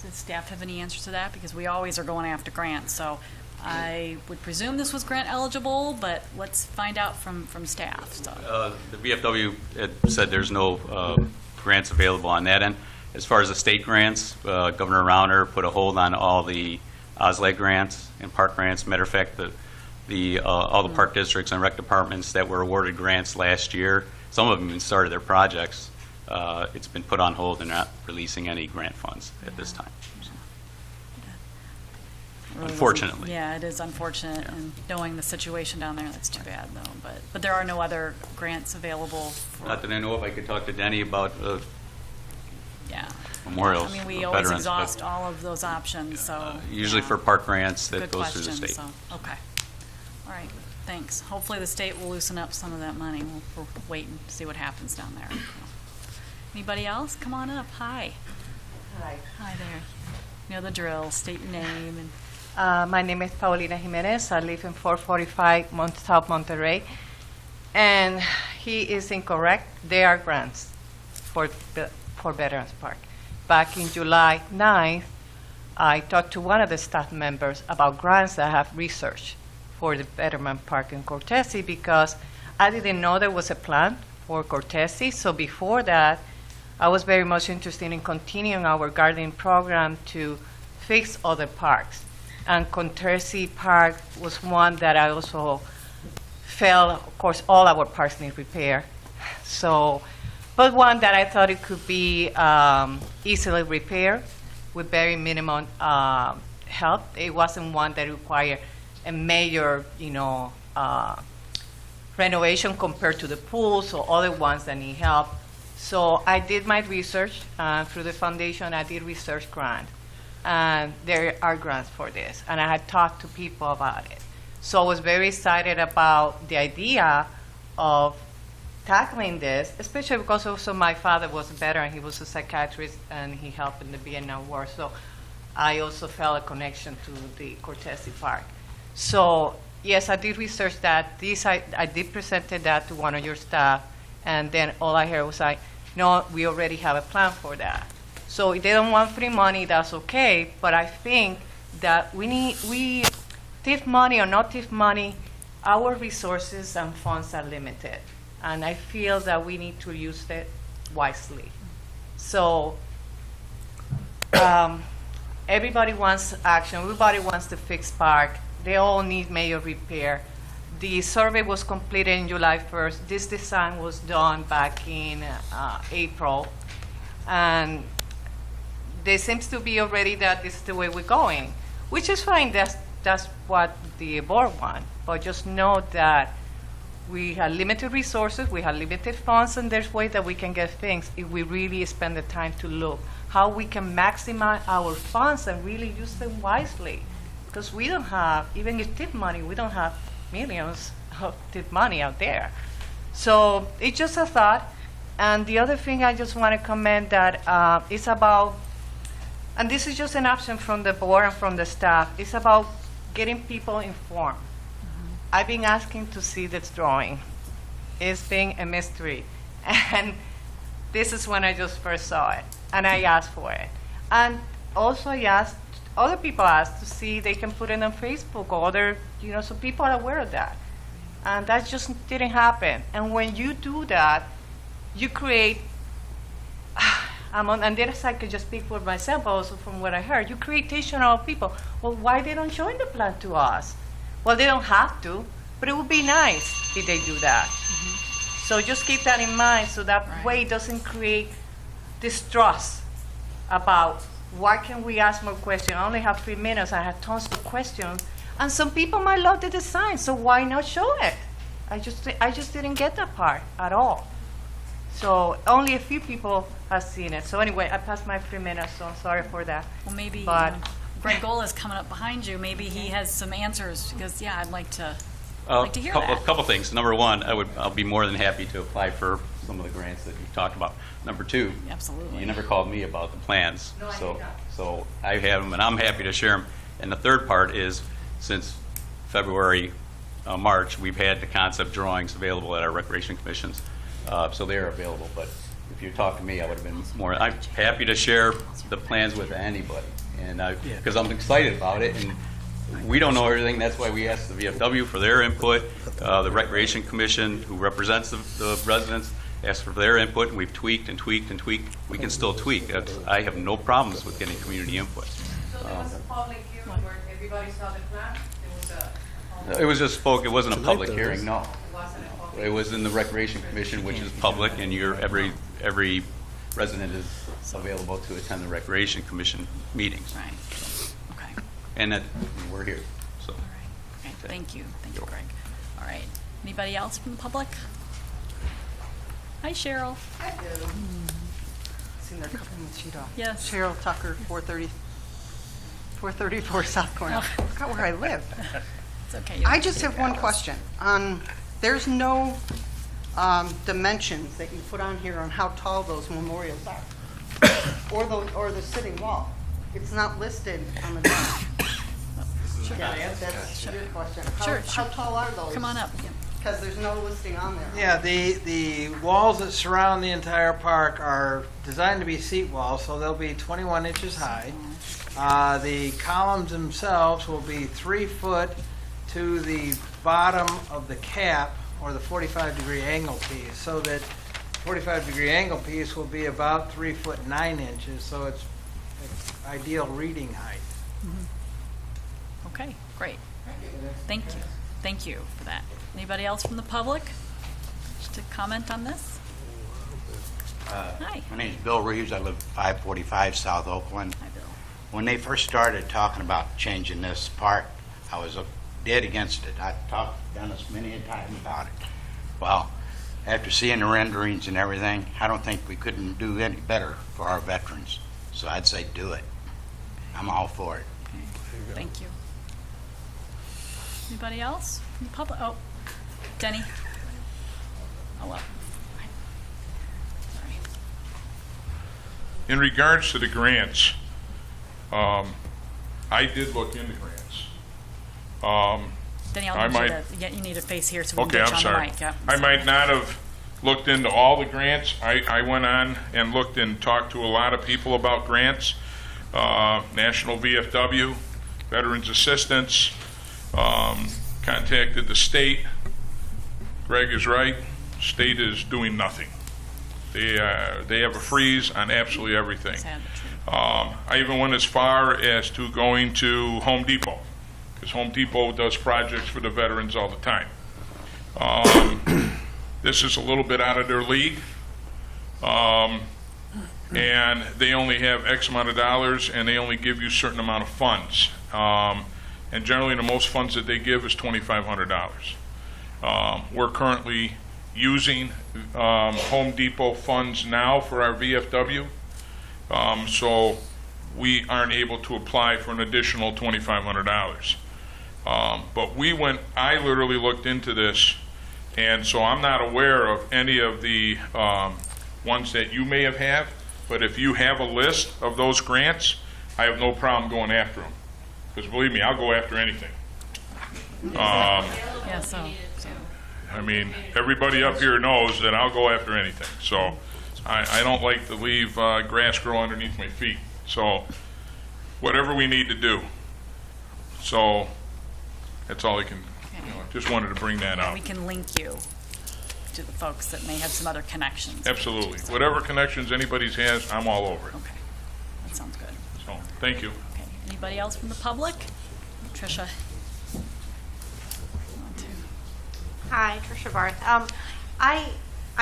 does staff have any answers to that? Because we always are going after grants. So I would presume this was grant eligible, but let's find out from staff. So. The VFW had said there's no grants available on that end. As far as the state grants, Governor Rauner put a hold on all the OSLAG grants and park grants. Matter of fact, all the park districts and rec departments that were awarded grants last year, some of them even started their projects it's been put on hold and not releasing any grant funds at this time. Really Unfortunately. yeah, it is unfortunate, and knowing the situation down there, that's too bad, though. But there are no other grants available for, Not that I know of. I could talk to Denny about yeah. memorials. I mean, we of always veterans, but exhaust all of those options, so. usually yeah. for park grants, that Good goes through the question, state. so, okay. All right, thanks. Hopefully the state will loosen up some of that money. We'll wait and see what happens down there. Anybody else? Come on up. Hi. Hi. Hi there. You know the drill. State your name and. My name is Paulina Jimenez. I live in 445 South Monterey. And he is incorrect. There are grants for Veterans Park. Back in July 9th, I talked to one of the staff members about grants that I have researched for the Veterans Park in Cortese, because I didn't know there was a plan for Cortese. So before that, I was very much interested in continuing our gardening program to fix other parks. And Cortese Park was one that I also felt, of course, all our parks need repair. So, but one that I thought it could be easily repaired with very minimum help. It wasn't one that required a major, renovation compared to the pools or other ones that need help. So I did my research through the foundation. I did research grant. And there are grants for this. And I had talked to people about it. So I was very excited about the idea of tackling this, especially because also my father was a veteran. He was a psychiatrist, and he helped in the Vietnam War. So I also felt a connection to the Cortese Park. So yes, I did research that. I did present that to one of your staff, and then all I heard was like, no, we already have a plan for that. So if they don't want free money, that's okay. But I think that we TIF money or not TIF money, our resources and funds are limited. And I feel that we need to use it wisely. So everybody wants action. Everybody wants to fix park. They all need major repair. The survey was completed in July 1st. This design was done back in April. And there seems to be already that this is the way we're going, which is fine. That's what the board wants. But just know that we have limited resources, we have limited funds, and there's ways that we can get things if we really spend the time to look how we can maximize our funds and really use them wisely. Because we don't have, even if TIP money, we don't have millions of TIP money out there. So it's just a thought. And the other thing I just want to comment that it's about, and this is just an option from the board and from the staff, it's about getting people informed. I've been asking to see this drawing. It's been a mystery. And this is when I just first saw it. And I asked for it. And also I asked, other people asked to see they can put it on Facebook or other, so people are aware of that. And that just didn't happen. And when you do that, you create, and this I could just speak for myself, but also from what I heard, you create tension of people. Well, why they don't show the plan to us? Well, they don't have to, but it would be nice if they do that. Mm-hmm. So just keep that in mind, so that way it doesn't create distrust about why can we ask more questions. I only have 3 minutes, I have tons of questions, and some people might love the design, so why not show it? I just didn't get that part at all. So only a few people have seen it. So anyway, I passed my 3 minutes, so I'm sorry for that. Well, maybe but Greg Gola is coming up behind you. Maybe he has some answers, because I'd like to hear A that. couple things. Number one, I'll be more than happy to apply for some of the grants that you've talked about. Number two, absolutely, you never called me about the plans, no, so I have them and I'm happy to share them. And the third part is, since February, March, we've had the concept drawings available at our recreation commissions, so they are available. But if you talked to me, I would have been more. I'm happy to share the plans with anybody, and because I'm excited about it. And we don't know everything. That's why we asked the VFW for their input. The Recreation Commission, who represents the residents, asked for their input, and we've tweaked and tweaked and tweaked. We can still tweak. I have no problems with getting community input. So there was a public hearing where everybody saw the plan? It was just spoke. It wasn't a public hearing, no. It wasn't a public it was in the Recreation Commission, which is public, and every resident is available to attend the Recreation Commission meetings. Right. Okay. And that, we're here, so. Okay. Thank you, Greg. All right. Anybody else from the public? Hi, Cheryl. Seen their cup in the sheet off. Yes. Cheryl Tucker, 434 South Cornell. I forgot where I live. It's okay. I just have one question. There's no dimensions that you put on here on how tall those memorials are, or the sitting wall. It's not listed on the drawing. Yeah, that's your question. How tall are those? Come on up. Because there's no listing on there. Yeah, the walls that surround the entire park are designed to be seat walls, so they'll be 21 inches high. The columns themselves will be 3 foot to the bottom of the cap, or the 45-degree angle piece, so that 45-degree angle piece will be about 3 foot 9 inches, so it's ideal reading height. Okay, great. Thank you. Thank you for that. Anybody else from the public just to comment on this? Hi. My name is Bill Reeves. I live 545 South Oakland. Hi, Bill. When they first started talking about changing this park, I was dead against it. I talked to Dennis many a time about it. Well, after seeing the renderings and everything, I don't think we couldn't do any better for our veterans. So I'd say do it. I'm all for it. Okay. Thank you. Anybody else from the public? Oh, Denny. Oh, well. Sorry. In regards to the grants, I did look into grants. Denny, I you need a face here so we Okay, can I'm get you on sorry. the mic. Yeah. I might not have looked into all the grants. I went on and looked and talked to a lot of people about grants. National VFW, Veterans Assistance, contacted the state. Greg is right. State is doing nothing. They have a freeze on absolutely everything. I even went as far as to going to Home Depot, because Home Depot does projects for the veterans all the time. This is a little bit out of their league, and they only have X amount of dollars, and they only give you a certain amount of funds. And generally, the most funds that they give is $2,500. We're currently using Home Depot funds now for our VFW, so we aren't able to apply for an additional $2,500. But I literally looked into this, and so I'm not aware of any of the ones that you may have had, but if you have a list of those grants, I have no problem going after them. Because believe me, I'll go after anything. Yeah, so. I mean, everybody up here knows that I'll go after anything. So I don't like to leave grass grow underneath my feet. So whatever we need to do. So that's all I can, just wanted to bring that out. We can link you to the folks that may have some other connections. Absolutely. Whatever connections anybody has, I'm all over it. Okay, that sounds good. So, thank you. Okay, anybody else from the public? Tricia. Hi, Tricia Barth. I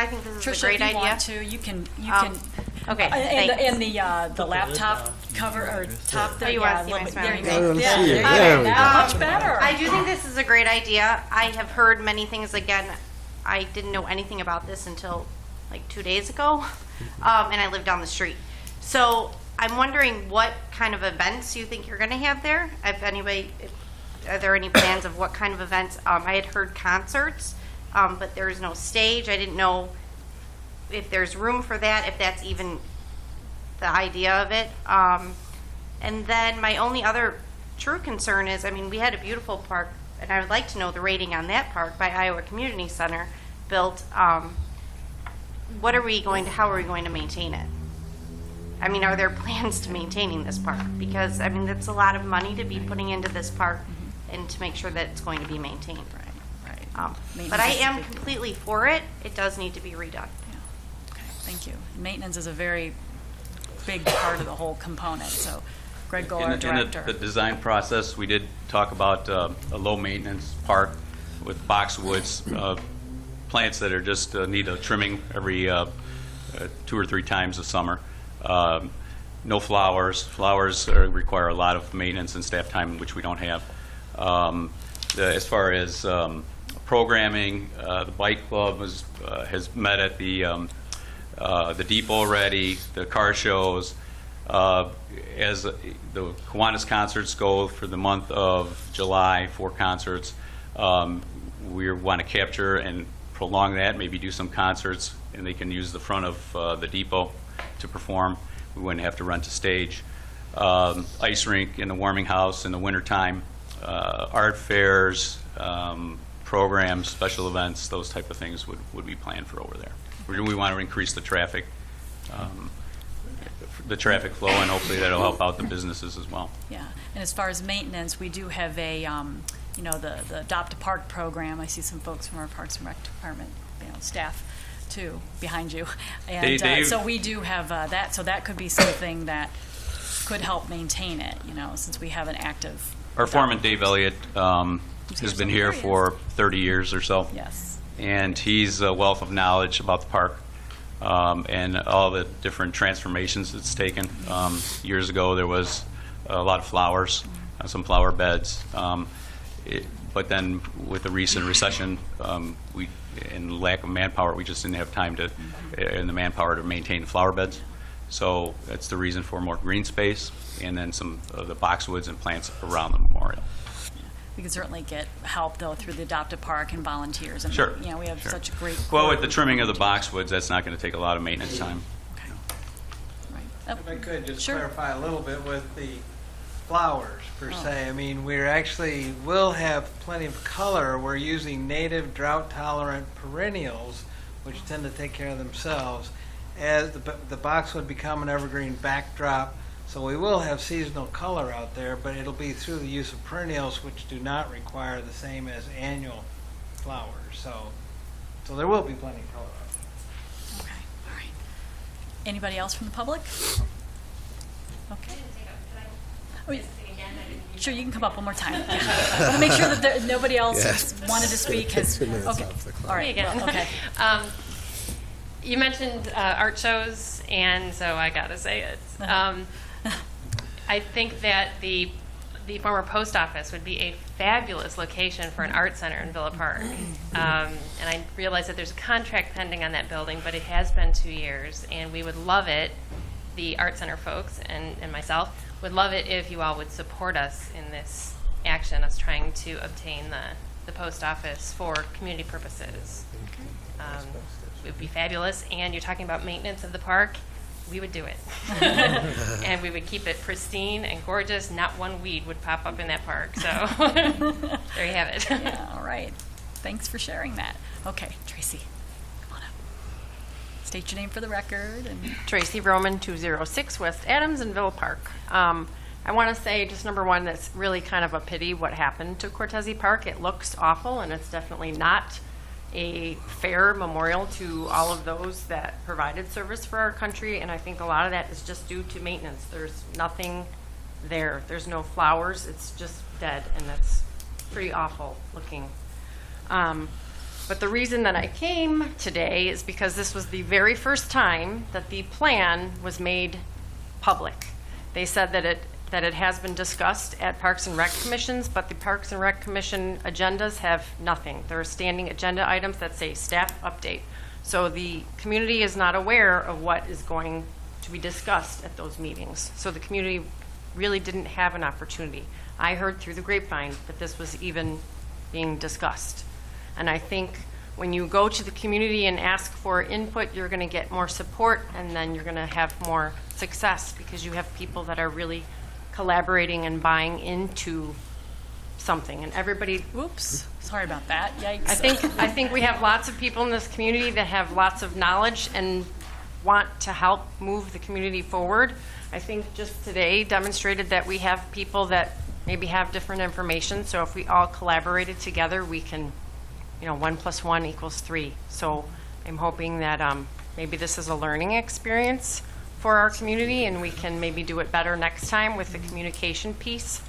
think this is Tricia, a great if you idea. want to, you can. Okay, and thanks. the laptop cover or top. Oh, you want to see my there you smiling go. face? Yeah, there you go. Now much better. I do think this is a great idea. I have heard many things. Again, I didn't know anything about this until like 2 days ago, and I live down the street. So I'm wondering what kind of events you think you're going to have there. Are there any plans of what kind of events? I had heard concerts, but there's no stage. I didn't know if there's room for that, if that's even the idea of it. And then my only other true concern is, I mean, we had a beautiful park, and I would like to know the rating on that park by Iowa Community Center built. How are we going to maintain it? I mean, are there plans to maintaining this park? Because, I mean, that's a lot of money to be putting into this park and to make sure that it's going to be maintained. Right. But I am completely for it. It does need to be redone. Yeah. Okay, thank you. Maintenance is a very big part of the whole component. So, Greg Goll, our director. In the design process, we did talk about a low-maintenance park with boxwoods plants that are just need a trimming every 2 or 3 times a summer. No flowers. Flowers require a lot of maintenance and staff time, which we don't have. As far as programming, the bike club has met at the depot already. The car shows. As the Kiwanis concerts go for the month of July, 4 concerts, we want to capture and prolong that. Maybe do some concerts, and they can use the front of the depot to perform. We wouldn't have to rent a stage. Ice rink in the warming house in the wintertime. Art fairs, programs, special events, those type of things would be planned for over there. We want to increase the traffic flow, and hopefully that'll help out the businesses as well. Yeah, and as far as maintenance, we do have a, the Adopt a Park program. I see some folks from our Parks and Rec department, staff too, behind you. And so we do have that, so that could be something that could help maintain it, since we have an active. Our foreman, Dave Elliott, has been here for 30 years or so. Yes. And he's a wealth of knowledge about the park. And all the different transformations it's taken. Years ago, there was a lot of flowers, some flower beds. But then with the recent recession, and lack of manpower, we just didn't have time and the manpower to maintain flower beds. So that's the reason for more green space, and then some of the boxwoods and plants around the memorial. We can certainly get help, though, through the Adopt a Park and volunteers. And Sure. we have such a great. Well, with the trimming of the boxwoods, that's not going to take a lot of maintenance time. If I could just Sure. clarify a little bit with the flowers per se. I mean, we actually will have plenty of color. We're using native drought-tolerant perennials, which tend to take care of themselves, as the boxwood become an evergreen backdrop. So we will have seasonal color out there, but it'll be through the use of perennials, which do not require the same as annual flowers. So there will be plenty of color out there. Okay, all right. Anybody else from the public? Okay. Sure, you can come up one more time. Yeah. I want to make sure that nobody else who's wanted to speak has. Okay. All right. Me again. Well, okay. You mentioned art shows, and so I gotta say it. I think that the former post office would be a fabulous location for an art center in Villa Park. And I realize that there's a contract pending on that building, but it has been 2 years, and we would love it, the art center folks and myself, would love it if you all would support us in this action, us trying to obtain the post office for community purposes. It would be fabulous, and you're talking about maintenance of the park, we would do it. And we would keep it pristine and gorgeous. Not one weed would pop up in that park. So there you have it. Yeah, all right. Thanks for sharing that. Okay, Tracy, come on up. State your name for the record. And Tracy Roman, 206 West Adams in Villa Park. I want to say, just number one, that's really kind of a pity what happened to Cortese Park. It looks awful, and it's definitely not a fair memorial to all of those that provided service for our country, and I think a lot of that is just due to maintenance. There's nothing there. There's no flowers. It's just dead, and that's pretty awful looking. But the reason that I came today is because this was the very first time that the plan was made public. They said that it has been discussed at Parks and Rec Commissions, but the Parks and Rec Commission agendas have nothing. There are standing agenda items that say staff update. So the community is not aware of what is going to be discussed at those meetings. So the community really didn't have an opportunity. I heard through the grapevine that this was even being discussed. And I think when you go to the community and ask for input, you're going to get more support, and then you're going to have more success because you have people that are really collaborating and buying into something. And everybody, whoops, sorry about that. Yikes. I think we have lots of people in this community that have lots of knowledge and want to help move the community forward. I think just today demonstrated that we have people that maybe have different information. So if we all collaborated together, we can, 1 + 1 = 3. So I'm hoping that maybe this is a learning experience for our community, and we can maybe do it better next time with the communication piece.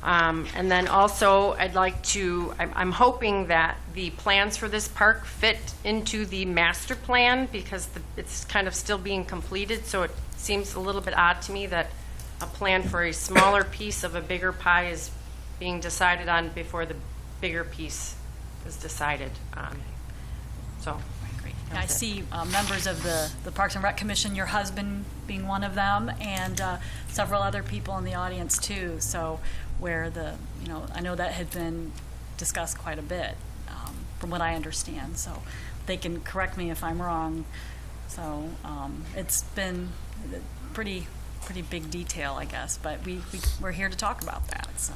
And then also, I'm hoping that the plans for this park fit into the master plan because it's kind of still being completed, so it seems a little bit odd to me that a plan for a smaller piece of a bigger pie is being decided on before the bigger piece is decided on. So. I see members of the Parks and Rec Commission, your husband being one of them, and several other people in the audience too. So where I know that had been discussed quite a bit from what I understand. So they can correct me if I'm wrong. So it's been pretty big detail, I guess, but we're here to talk about that. So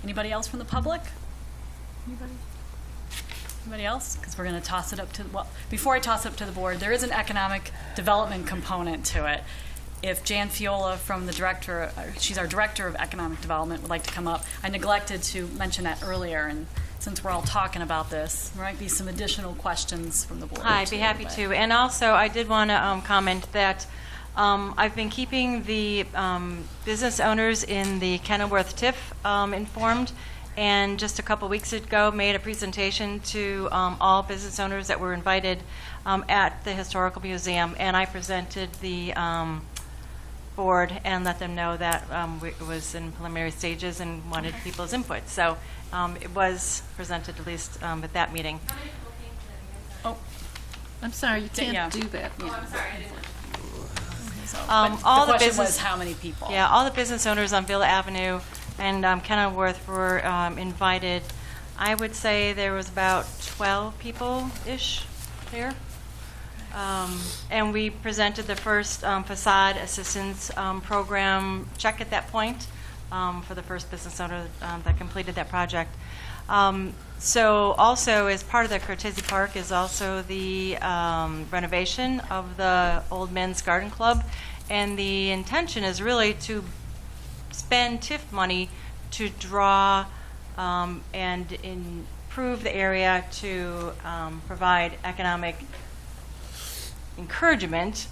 anybody else from the public? Anybody else? Because we're going to toss it up to, before I toss it up to the board, there is an economic development component to it. If Jan Fiola from she's our Director of Economic Development, would like to come up. I neglected to mention that earlier, and since we're all talking about this, there might be some additional questions from the board. I'd be happy to. And also, I did want to comment that I've been keeping the business owners in the Kenilworth TIF informed, and just a couple weeks ago made a presentation to all business owners that were invited at the Historical Museum, and I presented the board and let them know that it was in preliminary stages and wanted people's input. So it was presented at least at that meeting. Oh, I'm sorry, you can't do that. Oh, I'm sorry, I didn't. All the question business, was how many people? Yeah, all the business owners on Villa Avenue and Kenilworth were invited. I would say there was about 12 people-ish there. And we presented the first facade assistance program check at that point for the first business owner that completed that project. So also, as part of the Cortese Park is also the renovation of the Old Men's Garden Club. And the intention is really to spend TIF money to draw and improve the area to provide economic encouragement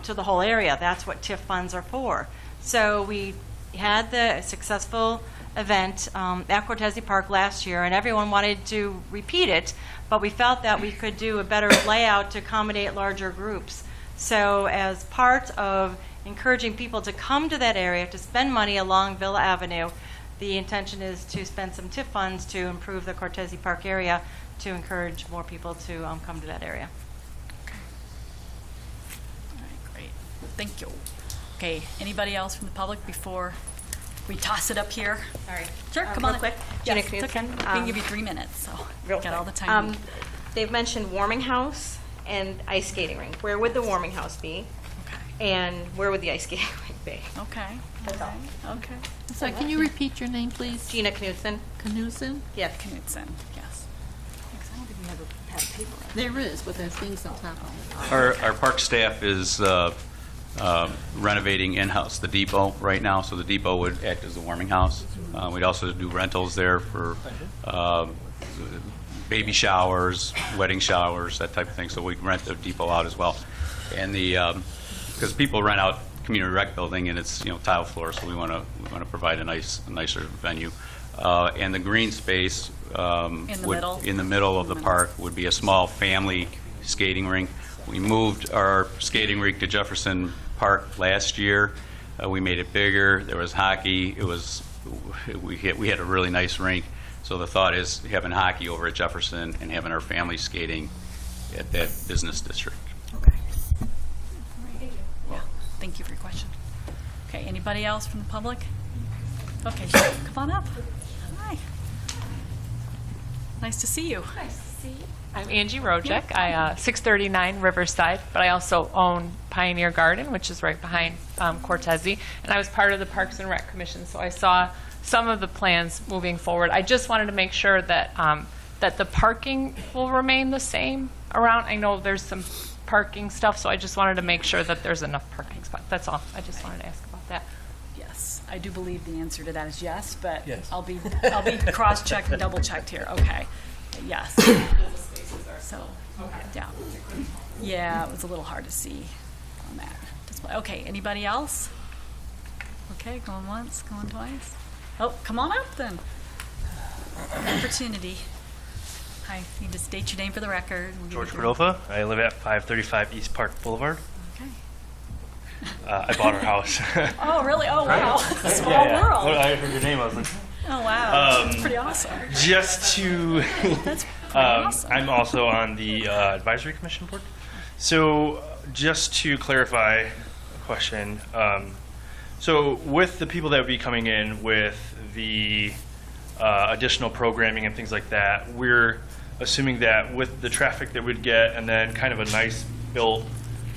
to the whole area. That's what TIF funds are for. So we had the successful event at Cortese Park last year, and everyone wanted to repeat it, but we felt that we could do a better layout to accommodate larger groups. So as part of encouraging people to come to that area to spend money along Villa Avenue, the intention is to spend some TIF funds to improve the Cortese Park area to encourage more people to come to that area. All right, great. Thank you. Okay, anybody else from the public before we toss it up here? Sorry. Sure, come on. Real quick. Yes, Gina it's okay. Knudsen. I can give you 3 minutes, so Real got all the quick. time. They've mentioned warming house and ice skating rink. Where would the warming house be? Okay. And where would the ice skating rink be? Okay. That's all. Okay. So can you repeat your name, please? Gina Knudsen. Knudsen? Yes. Knudsen, yes. Because I don't think we have a pad of paper. There is, but there's things on top of it. Our park staff is renovating in-house the depot right now, so the depot would act as a warming house. We'd also do rentals there for baby showers, wedding showers, that type of thing. So we'd rent the depot out as well. And because people rent out community rec building and it's tile floor, so we want to provide a nicer venue. And the green space in the middle of the park would be a small family skating rink. We moved our skating rink to Jefferson Park last year. We made it bigger. There was hockey. We had a really nice rink. So the thought is having hockey over at Jefferson and having our family skating at that business district. Okay. Yeah. Thank you for your question. Okay, anybody else from the public? Okay, sure. Come on up. Hi. Nice to see you. Nice to see you. I'm Angie Rojek. I 639 Riverside, but I also own Pioneer Garden, which is right behind Cortese, and I was part of the Parks and Rec Commission, so I saw some of the plans moving forward. I just wanted to make sure that that the parking will remain the same around. I know there's some parking stuff, so I just wanted to make sure that there's enough parking spots. That's all. I just wanted to ask about that. Yes, I do believe the answer to that is yes, but Yes. I'll be cross-checked and double-checked here. Okay. Yes. So, yeah, it was a little hard to see on that display. Okay, anybody else? Okay, going once, going twice. Oh, come on up then. Opportunity. Hi, you just state your name for the record. We'll give George you- Cordova. I live at 535 East Park Boulevard. Okay. I bought our house. Oh, really? Oh, wow. Small Yeah. world. When I heard your name, I was like, Oh, wow. That's Um, pretty awesome. just to, That's pretty awesome. I'm also on the advisory commission board. So just to clarify a question, so with the people that would be coming in with the additional programming and things like that, we're assuming that with the traffic that we'd get and then kind of a nice built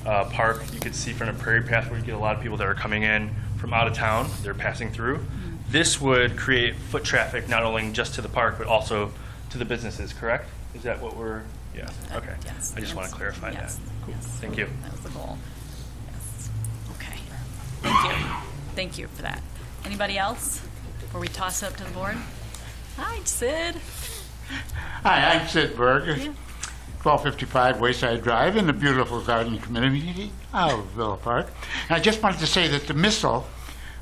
park you could see from a Prairie Path where you get a lot of people that are coming in from out of town, they're passing through. This would create foot traffic not only just to the park but also to the businesses, correct? Is that what we're, yeah, okay. Yes. I just want to clarify Yes. that. Cool, Yes. thank you. That was the goal. Yes. Okay. Thank you. Thank you for that. Anybody else before we toss it up to the board? Hi, Sid. Hi, I'm Sid Berg, 1255 Wayside Drive in the beautiful garden community of Villa Park. And I just wanted to say that the missile,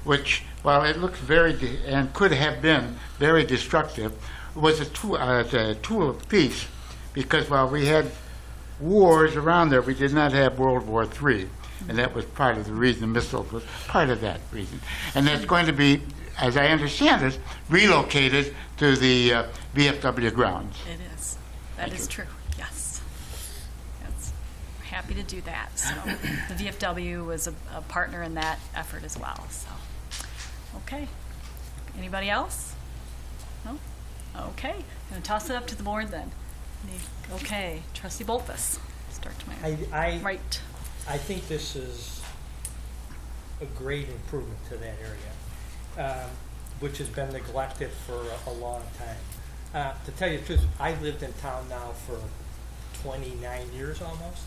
which, while it looks and could have been very destructive, was a tool of peace, because while we had wars around there, we did not have World War III. And that was part of the reason. The missile was part of that reason. And that's going to be, as I understand it, relocated to the VFW grounds. It is. That is true. Yes. Yes. We're happy to do that. So the VFW was a partner in that effort as well. So, okay. Anybody else? No? Okay. I'm going to toss it up to the board then. Okay. Trustee Bolfus. Start to my right. I think this is a great improvement to that area, which has been neglected for a long time. To tell you the truth, I've lived in town now for 29 years almost,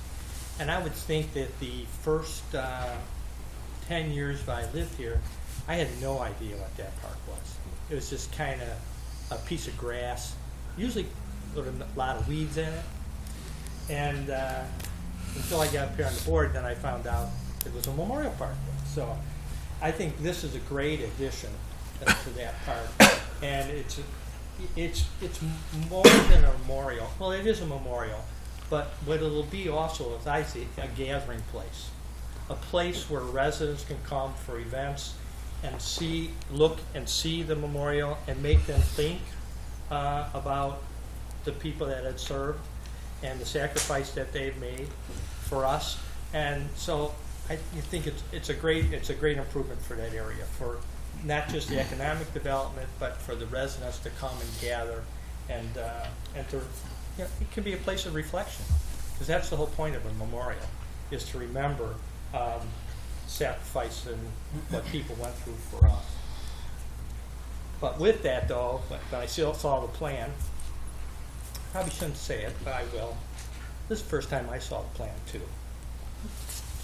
and I would think that the first 10 years that I lived here, I had no idea what that park was. It was just kind of a piece of grass, usually with a lot of weeds in it, and until I got up here on the board, then I found out it was a memorial park. So I think this is a great addition to that park, and it's more than a memorial. Well, it is a memorial, but what it'll be also, as I see it, a gathering place, a place where residents can come for events and look and see the memorial and make them think about the people that had served and the sacrifice that they've made for us. And so I think it's a great improvement for that area, for not just the economic development, but for the residents to come and gather and to, it can be a place of reflection, because that's the whole point of a memorial, is to remember sacrifice and what people went through for us. But with that, though, when I saw the plan, probably shouldn't say it, but I will. This is the first time I saw the plan too.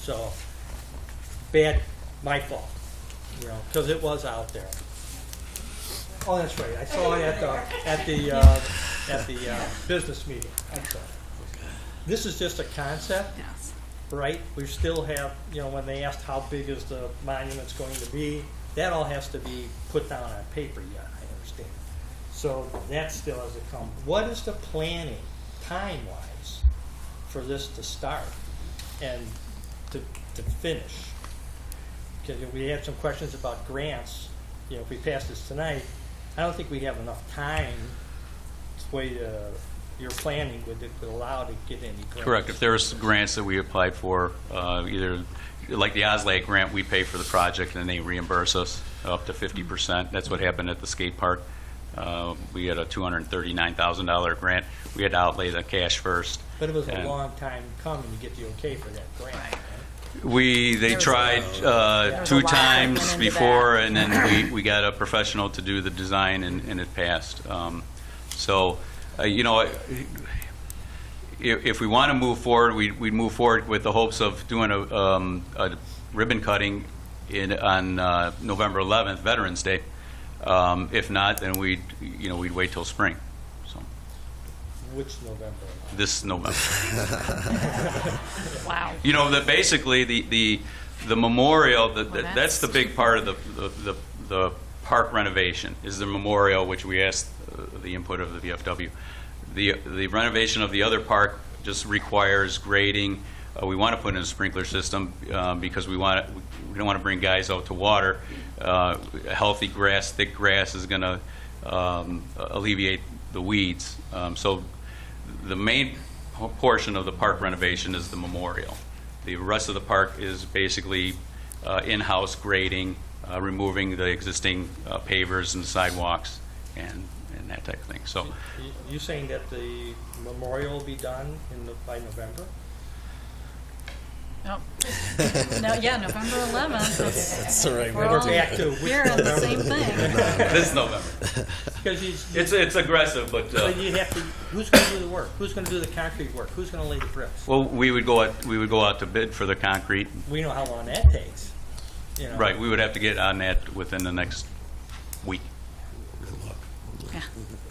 So, my fault, because it was out there. Oh, that's right. I saw it at the business meeting. I'm sorry. This is just a concept, right? We still have, when they asked how big is the monument's going to be, that all has to be put down on paper yet, I understand. So that still has to come. What is the planning, time-wise, for this to start and to finish? Because we had some questions about grants. If we pass this tonight, I don't think we have enough time the way your planning would allow to get any grants. Correct. If there's grants that we applied for, either like the OSLAG grant, we pay for the project and they reimburse us up to 50%. That's what happened at the skate park. We had a $239,000 grant. We had to outlay the cash first. But it was a long time coming to get the okay for that grant. Right? They tried two times before, and then we got a professional to do the design, and it passed. If we want to move forward, we'd move forward with the hopes of doing a ribbon cutting on November 11th, Veterans Day. If not, then we'd wait till spring. So. Which November? This November. Wow. Basically the memorial. That's the big part of the park renovation is the memorial, which we asked the input of the VFW. The renovation of the other park just requires grading. We want to put in a sprinkler system because we don't want to bring guys out to water. Healthy grass, thick grass is going to alleviate the weeds. So the main portion of the park renovation is the memorial. The rest of the park is basically in-house grading, removing the existing pavers and sidewalks and that type of thing. So, You saying that the memorial will be done by November? No, yeah, November 11th. That's the right We're way all to do it. to which here on the same thing. this November. Because It's aggressive, but you have to. Who's going to do the work? Who's going to do the concrete work? Who's going to lay the bricks? well, we would go out to bid for the concrete. We know how long that takes. You know. Right, we would have to get on that within the next week.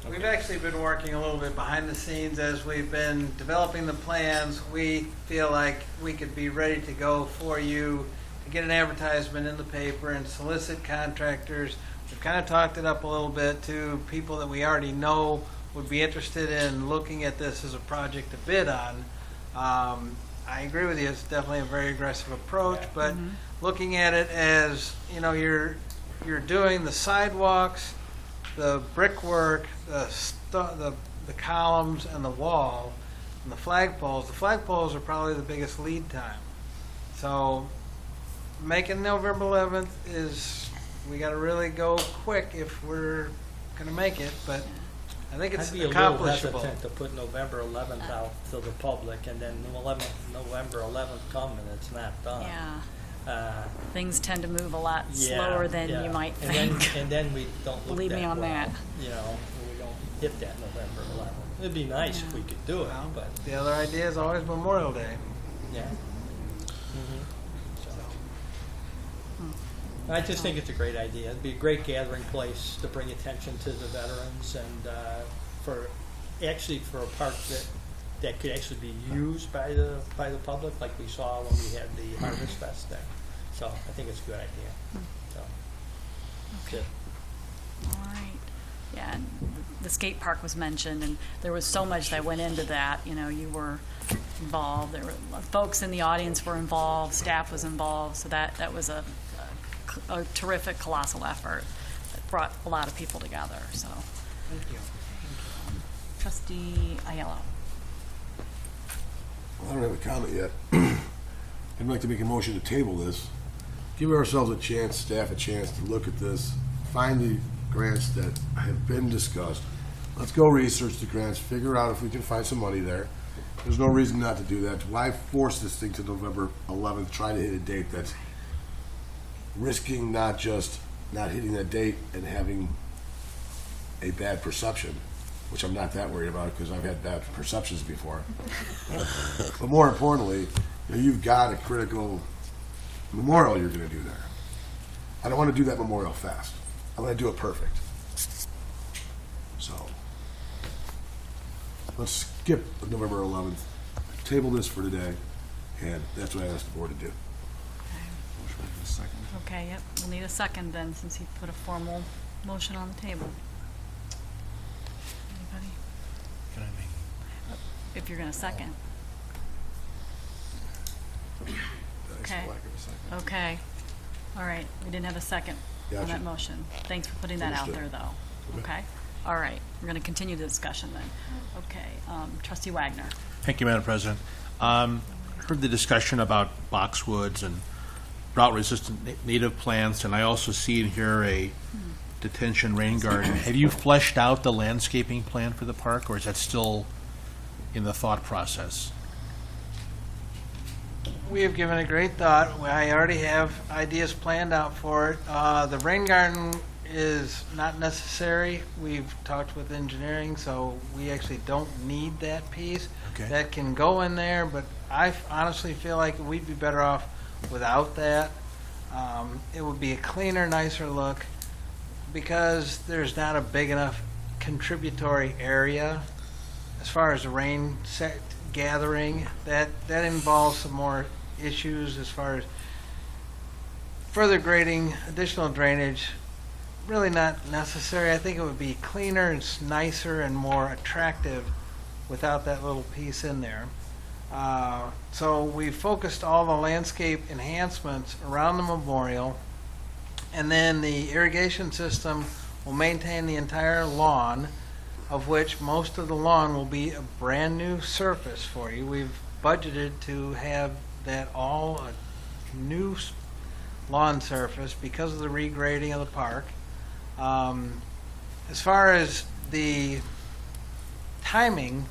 We've actually been working a little bit behind the scenes as we've been developing the plans. We feel like we could be ready to go for you to get an advertisement in the paper and solicit contractors. We've kind of talked it up a little bit to people that we already know would be interested in looking at this as a project to bid on. I agree with you, it's definitely a very aggressive approach, but looking at it as, you know, you're doing the sidewalks, the brickwork, the columns and the wall, and the flagpoles. The flagpoles are probably the biggest lead time. So making November 11th is, we got to really go quick if we're going to make it, but I think it's I'd be a little accomplishable. hesitant to put November 11th out to the public, and then November 11th come and it's not done. Yeah. Uh, Things tend to move a lot yeah, slower than yeah. you might and think. then we don't look Believe that me on well, that. You know, we don't hit that November 11th. It'd be nice if we could do it, but The other idea is always Memorial Day. yeah. I just think it's a great idea. It'd be a great gathering place to bring attention to the veterans and for a park that could actually be used by the public, like we saw when we had the Harvest Fest there. So I think it's a good idea. So, Okay. All right. Yeah, and the skate park was mentioned, and there was so much that went into that. You know, you were involved. There were folks in the audience were involved. Staff was involved. So that was a terrific, colossal effort that brought a lot of people together. So, Thank you. Trustee Aiello. Well, I don't have a comment yet. I'd like to make a motion to table this. Give ourselves a chance, staff a chance to look at this, find the grants that have been discussed. Let's go research the grants, figure out if we can find some money there. There's no reason not to do that. Why force this thing to November 11th, try to hit a date that's risking not just not hitting that date and having a bad perception, which I'm not that worried about because I've had bad perceptions before. But more importantly, you know, you've got a critical memorial you're going to do there. I don't want to do that memorial fast. I want to do it perfect. So let's skip November 11th, table this for today, and that's what I asked the board to do. Okay, yep. We'll need a second then, since he put a formal motion on the table. Anybody? Can I make? If you're going to second. Okay. Okay. All right. We didn't have a second on Gotcha. that motion. Thanks for putting that out there, Understood. though. Okay. All right. We're going to continue the discussion then. Okay. Trustee Wagner. Thank you, Madam President. Heard the discussion about boxwoods and drought-resistant native plants, and I also see in here a detention rain garden. Have you fleshed out the landscaping plan for the park, or is that still in the thought process? We have given it great thought. I already have ideas planned out for it. The rain garden is not necessary. We've talked with engineering, so we actually don't need that piece. Okay. That can go in there, but I honestly feel like we'd be better off without that. It would be a cleaner, nicer look because there's not a big enough contributory area as far as the rain gathering. That involves some more issues as far as further grading, additional drainage. really not necessary. I think it would be cleaner and nicer and more attractive without that little piece in there. So we focused all the landscape enhancements around the memorial, and then the irrigation system will maintain the entire lawn, of which most of the lawn will be a brand new surface for you. We've budgeted to have that all a new lawn surface because of the regrading of the park. As far as the timing,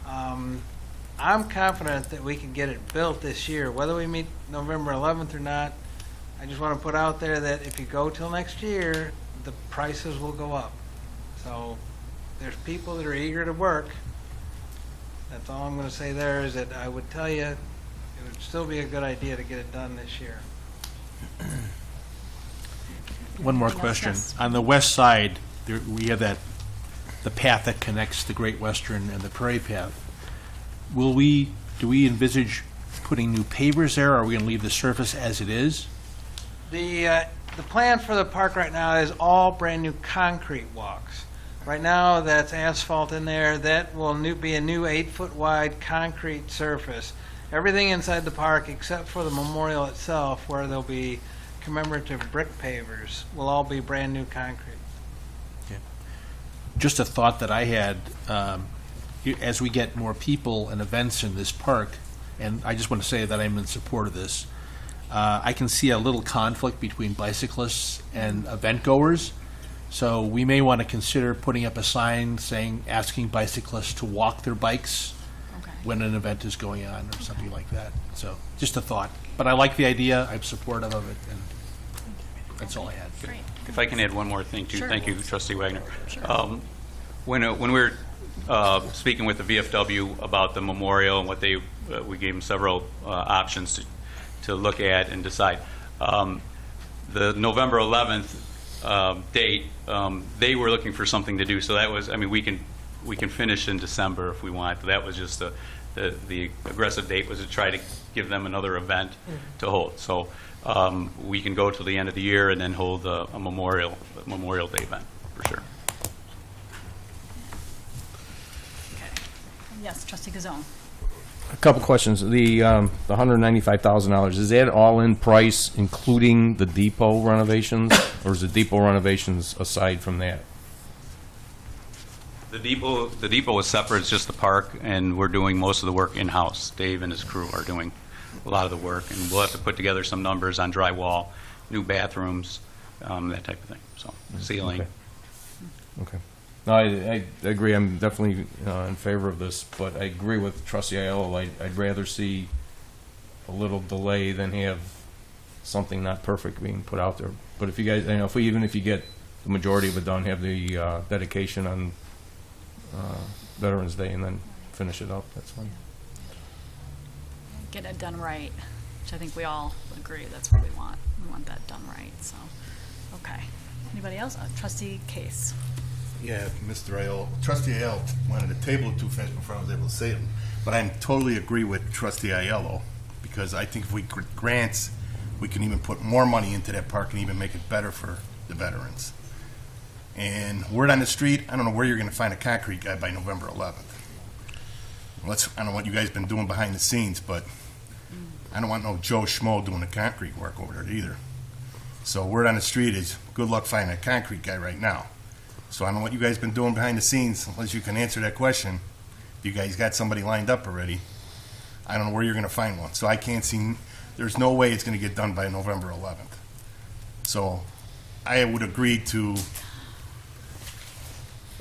I'm confident that we can get it built this year. Whether we meet November 11th or not, I just want to put out there that if you go till next year, the prices will go up. So there's people that are eager to work. That's all I'm going to say there, is that I would tell you it would still be a good idea to get it done this year. One more Anything else? question. Yes. On the west side, we have the path that connects the Great Western and the Prairie Path. Do we envisage putting new pavers there, or are we going to leave the surface as it is? The plan for the park right now is all brand new concrete walks. Right now, that's asphalt in there. That will be a new 8-foot wide concrete surface. Everything inside the park, except for the memorial itself, where there'll be commemorative brick pavers, will all be brand new concrete. Just a thought that I had, as we get more people and events in this park, and I just want to say that I'm in support of this, I can see a little conflict between bicyclists and event goers. So we may want to consider putting up a sign asking bicyclists to walk their bikes when an event is going on, or something like that. So just a thought. But I like the idea. I'm supportive of it, and that's all I had. Great. If I can add one more thing, too. Sure. Thank you, Trustee Wagner. When we were speaking with the VFW about the memorial and what we gave them several options to look at and decide. The November 11th date, they were looking for something to do. So that was, we can finish in December if we want. That was just the aggressive date was to try to give them another event to hold. So we can go to the end of the year and then hold a Memorial Day event for sure. Yes, Trustee Gazone. A couple questions. The $195,000, is that all in price, including the depot renovations, or is the depot renovations aside from that? The depot is separate. It's just the park, and we're doing most of the work in-house. Dave and his crew are doing a lot of the work, and we'll have to put together some numbers on drywall, new bathrooms, that type of thing. So ceiling. Okay. No, I agree. I'm definitely in favor of this, but I agree with Trustee Aiello. I'd rather see a little delay than have something not perfect being put out there. But if you guys, even if you get the majority of it done, have the dedication on Veterans Day and then finish it up, that's fine. Get it done right, which I think we all agree that's what we want. We want that done right, so, okay. Anybody else? Trustee Case. Yeah, Mr. Aiello. Trustee Aiello wanted to table it too fast before I was able to say it. But I totally agree with Trustee Aiello, because I think if we get grants, we can even put more money into that park and even make it better for the veterans. And word on the street, I don't know where you're going to find a concrete guy by November 11th. I don't know what you guys been doing behind the scenes, but I don't want no Joe Schmo doing the concrete work over there either. So word on the street is good luck finding a concrete guy right now. So I don't know what you guys been doing behind the scenes, unless you can answer that question. If you guys got somebody lined up already, I don't know where you're going to find one. So I can't see, there's no way it's going to get done by November 11th. So I would agree to...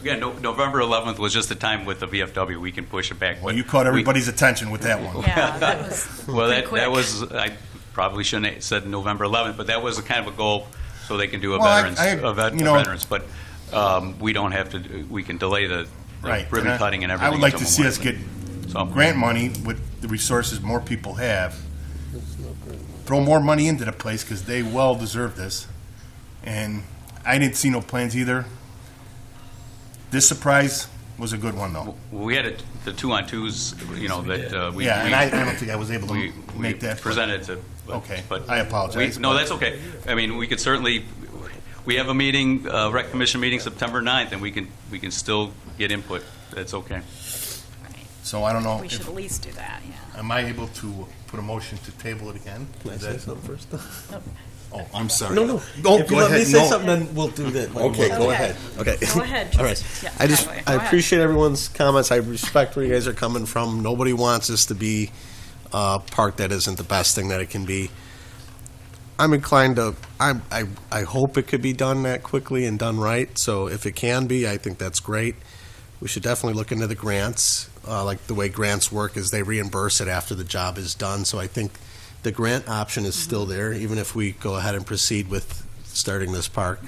Again, November 11th was just the time with the VFW. We can push it back. Well, you caught everybody's attention with that one. Yeah, that was Well, pretty that quick. was, I probably shouldn't have said November 11th, but that was a kind of a goal so they can do a Well, veterans. But we don't have to, we can delay the Right. ribbon cutting and everything. I would like until to see us Memorial get Day. grant money with the resources more people have. Throw more money into the place, because they well deserve this. And I didn't see no plans either. This surprise was a good one, though. Well, we had the 2-on-2s, that we... Yeah, and I don't think I was able to we make that. presented to... Okay, I apologize. No, that's okay. I mean, we could certainly... we have a meeting, rec commission meeting September 9th, and we can still get input. That's okay. So I don't know. We should at least do that, yeah. Am I able to put a motion to table it again? Can I say something first? Oh, I'm sorry. No. Go If you let ahead. me say No. something, then we'll do that. Okay, go ahead. Okay. Go ahead. All right. Yeah, I just, Go I ahead. appreciate everyone's comments. I respect where you guys are coming from. Nobody wants this to be a park that isn't the best thing that it can be. I'm inclined to, I hope it could be done that quickly and done right. So if it can be, I think that's great. We should definitely look into the grants. Like the way grants work is they reimburse it after the job is done. So I think the grant option is still there, even if we go ahead and proceed with starting this park.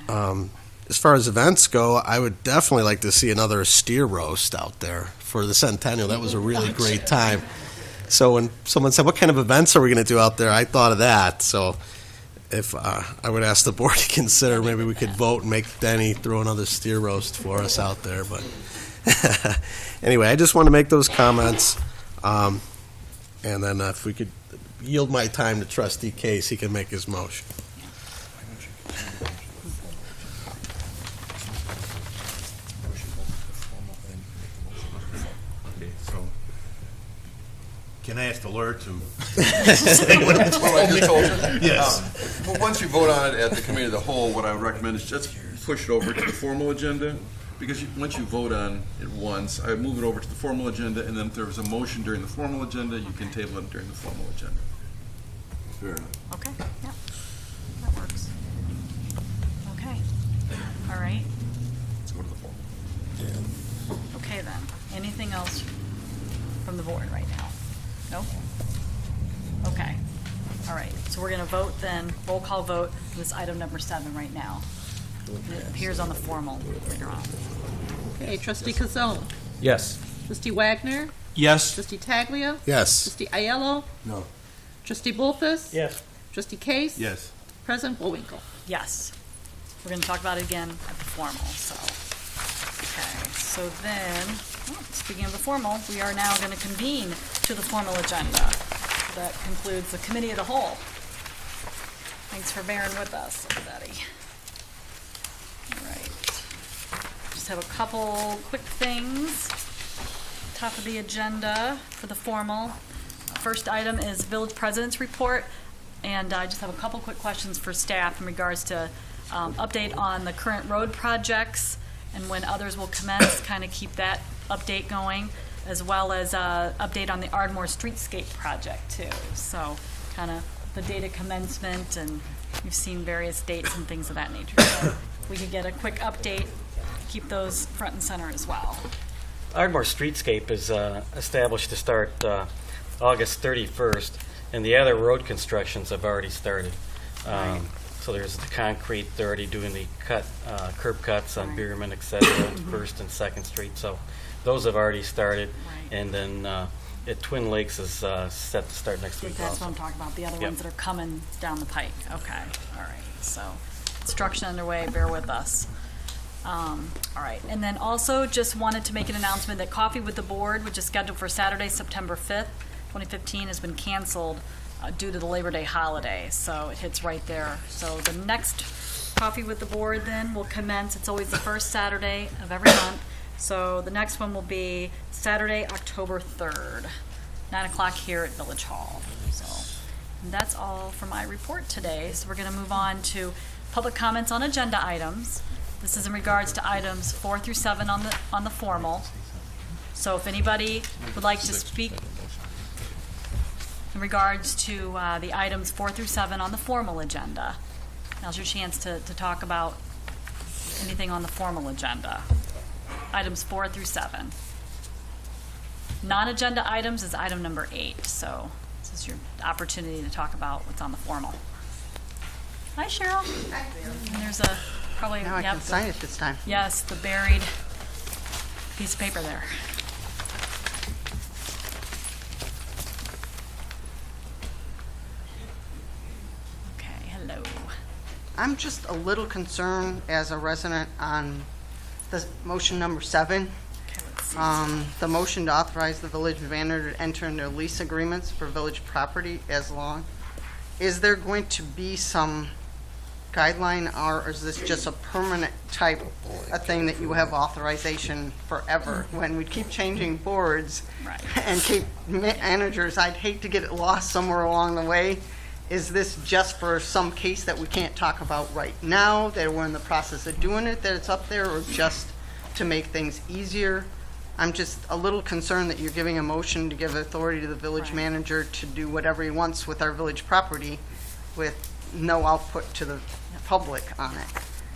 As far as events go, I would definitely like to see another steer roast out there for the Centennial. That was a really great time. So when someone said, what kind of events are we going to do out there? I thought of that. So if I would ask the board to consider, maybe we could vote and make Denny throw another steer roast for us out there. But anyway, I just want to make those comments. And then if we could yield my time to Trustee Case, he can make his motion. Can I ask the lawyer to say what I just told you? Yes. Well, once you vote on it at the committee of the whole, what I would recommend is just push it over to the formal agenda, because once you vote on it once, I move it over to the formal agenda, and then if there was a motion during the formal agenda, you can table it during the formal agenda. Fair enough. Okay, yeah, that works. Okay, all right. Let's go to the formal. Okay then, anything else from the board right now? No? Okay, all right, so we're gonna vote then, roll call vote, on this item number 7 right now. It appears on the formal later on. Okay, Trustee Kazone. Yes. Trustee Wagner. Yes. Trustee Taglia. Yes. Trustee Aiello. No. Trustee Bullfuss. Yes. Trustee Case. Yes. President Bullwinkle. Yes. We're gonna talk about it again at the formal, so. Okay, so then, speaking of the formal, we are now gonna convene to the formal agenda. That concludes the committee of the whole. Thanks for bearing with us, everybody. All right. Just have a couple quick things. Top of the agenda for the formal. First item is Village President's Report, and I just have a couple quick questions for staff in regards to update on the current road projects and when others will commence, kind of keep that update going, as well as update on the Ardmore Streetscape project too. So kind of the date of commencement, and you've seen various dates and things of that nature. So we could get a quick update, keep those front and center as well. Ardmore Streetscape is established to start August 31st, and the other road constructions have already started. So there's the concrete, they're already doing the curb cuts on Bierman, et cetera, First and Second Street. So those have already started. And then at Twin Lakes is set to start next week That's also. what I'm talking about, the other Yep. ones that are coming down the pike. Okay, all right. So construction underway, bear with us. All right, and then also just wanted to make an announcement that Coffee with the Board, which is scheduled for Saturday, September 5th, 2015, has been canceled due to the Labor Day holiday, so it hits right there. So the next Coffee with the Board then will commence, it's always the first Saturday of every month, so the next one will be Saturday, October 3rd, 9 o'clock here at Village Hall. So and that's all for my report today, so we're going to move on to public comments on agenda items. This is in regards to items 4 through 7 on the formal. So if anybody would like to speak in regards to the items 4 through 7 on the formal agenda, now's your chance to talk about anything on the formal agenda. Items 4 through 7. Non-agenda items is item number 8. So this is your opportunity to talk about what's on the formal. Hi, Cheryl. Hi. And there's a probably Now I can sign it this time. Yes, the buried piece of paper there. Okay, hello. I'm just a little concerned as a resident on the motion number 7. The motion to authorize the village manager to enter into lease agreements for village property as long. Is there going to be some guideline, or is this just a permanent type of thing that you have authorization forever? When we keep changing boards and keep managers, I'd hate to get it lost somewhere along the way. Is this just for some case that we can't talk about right now, that we're in the process of doing it, that it's up there, or just to make things easier? I'm just a little concerned that you're giving a motion to give authority to the village manager to do whatever he wants with our village property with no output to the public on it.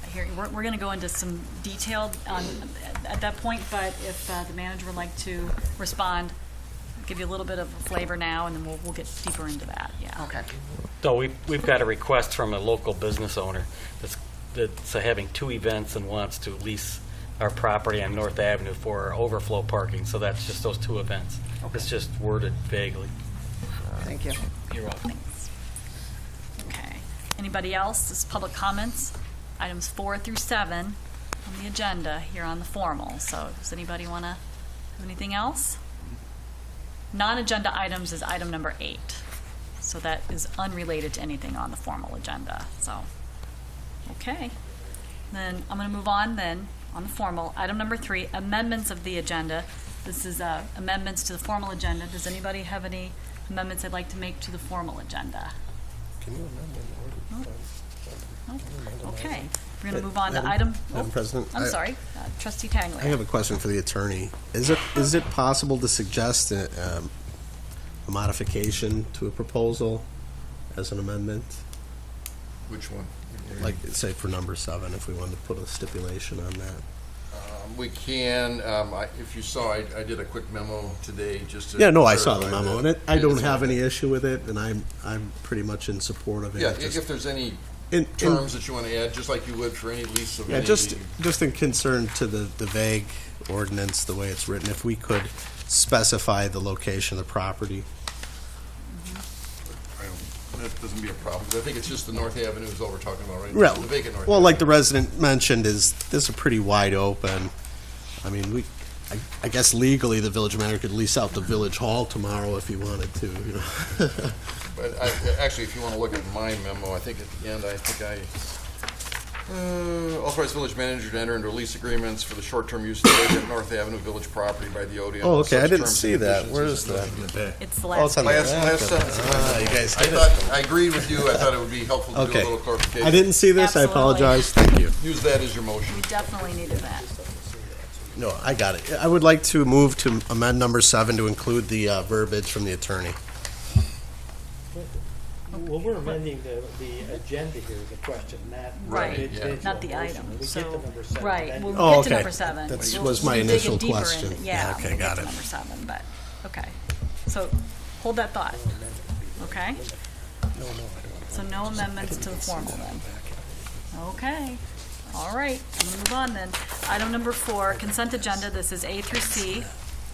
I hear you. We're going to go into some detail at that point, but if the manager would like to respond, I'll give you a little bit of a flavor now, and then we'll get deeper into that. Yeah. Okay. So we've got a request from a local business owner that's having 2 events and wants to lease our property on North Avenue for overflow parking. So that's just those 2 events. Okay. It's just worded vaguely. Thank you. You're welcome. Okay. Anybody else? This is public comments. Items 4 through 7 on the agenda here on the formal. So does anybody want to have anything else? Non-agenda items is item number 8. So that is unrelated to anything on the formal agenda. So, okay. Then I'm going to move on then on the formal. Item number 3, amendments of the agenda. This is amendments to the formal agenda. Does anybody have any amendments they'd like to make to the formal agenda? Can you amend No? Okay. We're going to move on to item. Madam President, I'm sorry. Trustee Tangler. I have a question for the attorney. Is it possible to suggest a modification to a proposal as an amendment? Which one? Like, say, for number 7, if we wanted to put a stipulation on that. We can, if you saw, I did a quick memo today just to. Yeah, no, I saw the clarify memo, that. and I don't have any issue with it, and I'm pretty much in support of it. Yeah, Just- if there's any in- terms that you want to add, just like you would for any lease of Yeah, any. just in concern to the vague ordinance, the way it's written, if we could specify the location of the property. That doesn't be a problem, 'cause I think it's just the North Avenue is all we're talking about, right? Well, The vacant North well, Avenue. like the resident mentioned, this is pretty wide open. I mean, I guess legally, the village manager could lease out the village hall tomorrow if he wanted to, you know. But actually, if you want to look at my memo, I think at the end, authorize village manager to enter into lease agreements for the short-term use of the vacant North Avenue village property by the Odeon. Oh, okay, I Such didn't terms see and that. conditions Where as is that? It's the Oh, it's on the Last back. sentence. You guys I did it. thought, I agreed with you. I thought it would be helpful to do Okay. a little clarification. I didn't see this, I Absolutely. apologize, thank you. Use that as your motion. We definitely needed that. No, I got it. I would like to move to amend number 7 to include the verbiage from the attorney. Well, we're amending the agenda here is the question, not. Right, individual not the motion. item. When we So, get to number 7. right, then we'll you- Oh, get okay. to number 7. That We'll- was my we'll dig initial it deeper question. into- Yeah, Yeah, okay, we'll get got to it. number 7, but, okay. So, hold that thought. Okay? So no amendments to the formal then. Okay. All right, I'm going to move on then. Item number 4, consent agenda. This is A through C.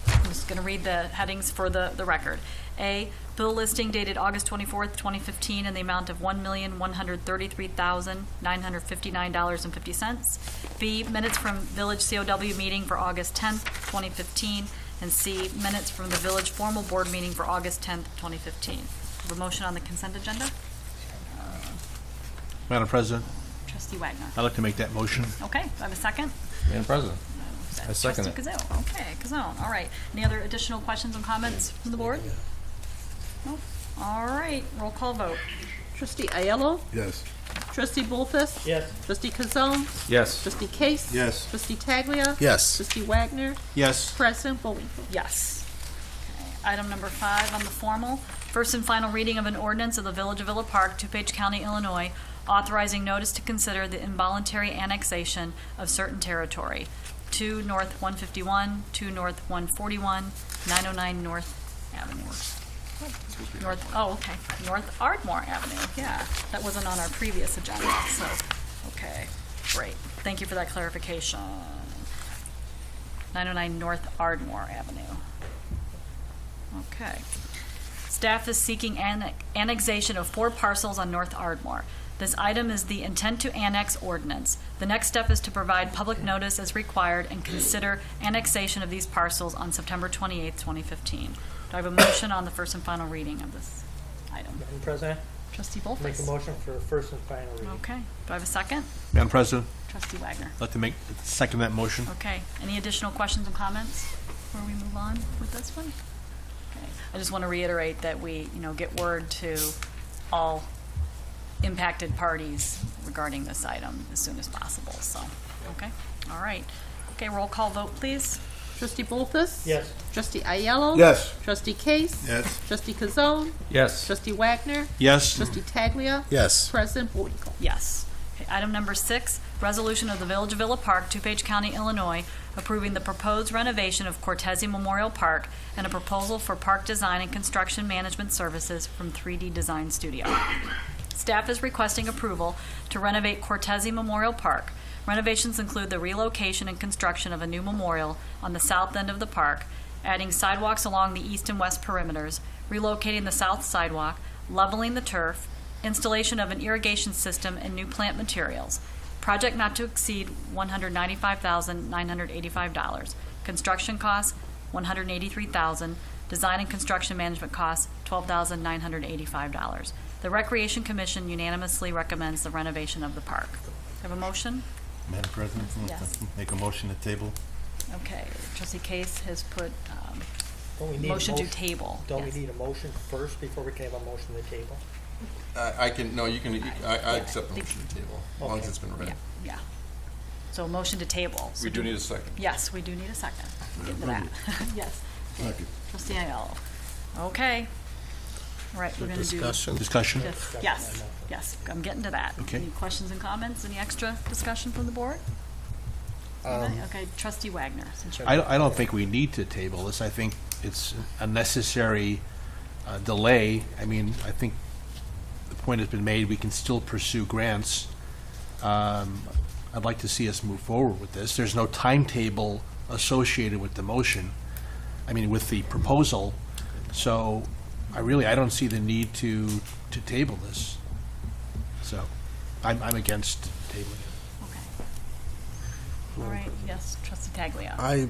I'm just going to read the headings for the record. A, bill listing dated August 24th, 2015 in the amount of $1,133,959.50. B, minutes from village COW meeting for August 10th, 2015. And C, minutes from the village formal board meeting for August 10th, 2015. Have a motion on the consent agenda? Madam President, Trustee Wagner. I'd like to make that motion. Okay, do I have a second? Madam President, I second it. Trustee Kazoo. Okay, Kazoo. All right. Any other additional questions and comments from the board? No? All right, roll call vote. Trustee Aiello? Yes. Trustee Bolfus? Yes. Trustee Kazone? Yes. Trustee Case? Yes. Trustee Taglia? Yes. Trustee Wagner? Yes. President Bullwinkle? Yes. Okay, item number 5 on the formal. First and final reading of an ordinance of the Village of Villa Park, DuPage County, Illinois, authorizing notice to consider the involuntary annexation of certain territory. 2 North 151, 2 North 141, 909 North Avenue. North, oh, okay, North Ardmore Avenue, yeah. That wasn't on our previous agenda, so, okay, great. Thank you for that clarification. 909 North Ardmore Avenue. Okay. Staff is seeking annexation of 4 parcels on North Ardmore. This item is the intent to annex ordinance. The next step is to provide public notice as required and consider annexation of these parcels on September 28th, 2015. Do I have a motion on the first and final reading of this item? Madam President, Trustee Make a Bolfus. motion for first and final reading. Okay. Do I have a second? Madam President, Trustee Wagner. I'd like to second that motion. Okay. Any additional questions and comments before we move on with this one? Okay. I just want to reiterate that we, get word to all impacted parties regarding this item as soon as possible. So, okay. All right. Okay. Roll call vote, please. Trustee Bolfus? Yes. Trustee Ayello? Yes. Trustee Case? Yes. Trustee Kazone? Yes. Trustee Wagner? Yes. Trustee Taglia? Yes. President Boydell? Yes. Okay, item number 6, resolution of the Village of Villa Park, DuPage County, Illinois, approving the proposed renovation of Cortese Memorial Park and a proposal for park design and construction management services from 3D Design Studio. Staff is requesting approval to renovate Cortese Memorial Park. Renovations include the relocation and construction of a new memorial on the south end of the park, adding sidewalks along the east and west perimeters, relocating the south sidewalk, leveling the turf, installation of an irrigation system, and new plant materials. Project not to exceed $195,985. Construction costs, $183,000. Design and construction management costs, $12,985. The Recreation Commission unanimously recommends the renovation of the park. Have a motion? Madam President, Yes. make a motion to table. Okay, Trustee Case has put Don't we need a motion to table. Don't Yes. we need a motion first before we can have a motion to table? I accept the motion to table, as long as it's been read. Yeah. So a motion to table. So We do need a second. Yes, we do need a second. Get into that. Yes. Second. Trustee Ayala. Okay. All right, we're going to do. Discussion? Yes, I'm getting to that. Okay. Any questions and comments? Any extra discussion from the board? Okay, Trustee Wagner. Since you're I don't think we need to table this. I think it's a necessary delay. I mean, I think the point has been made, we can still pursue grants. I'd like to see us move forward with this. There's no timetable associated with the motion, with the proposal. So I don't see the need to table this. So I'm against tabling it. All right, yes, Trustee Taglia.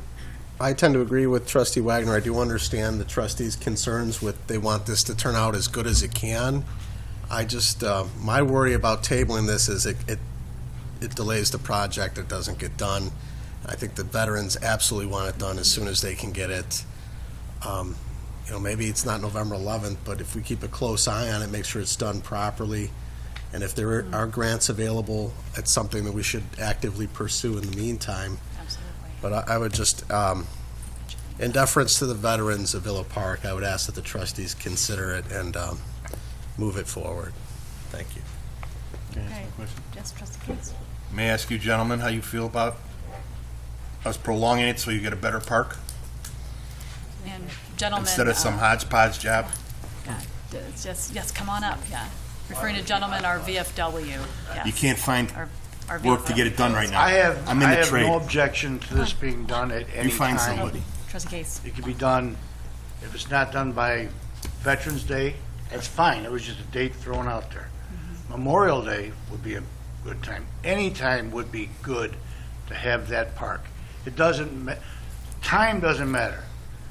I tend to agree with Trustee Wagner. I do understand the trustees' concerns with, they want this to turn out as good as it can. I just, my worry about tabling this is it delays the project, it doesn't get done. I think the veterans absolutely want it done as soon as they can get it. Maybe it's not November 11th, but if we keep a close eye on it, make sure it's done properly. And if there are grants available, it's something that we should actively pursue in the meantime. Absolutely. But I would just, in deference to the veterans of Villa Park, I would ask that the trustees consider it and move it forward. Thank you. Can I ask Okay. you a question? Yes, Trustee Case. May I ask you gentlemen how you feel about us prolonging it so you get a better park? And gentlemen. Instead of some hodgepodge job? It's just, yes, come on up, yeah. Referring to gentlemen, our VFW, yes. You can't find Our work to get it done right now. I have I'm in the trade. no objection to this being done at any You find time. somebody. Trustee Case. It can be done, if it's not done by Veterans Day, that's fine. It was just a date thrown out there. Memorial Day would be a good time. Any time would be good to have that park. It doesn't, time doesn't matter,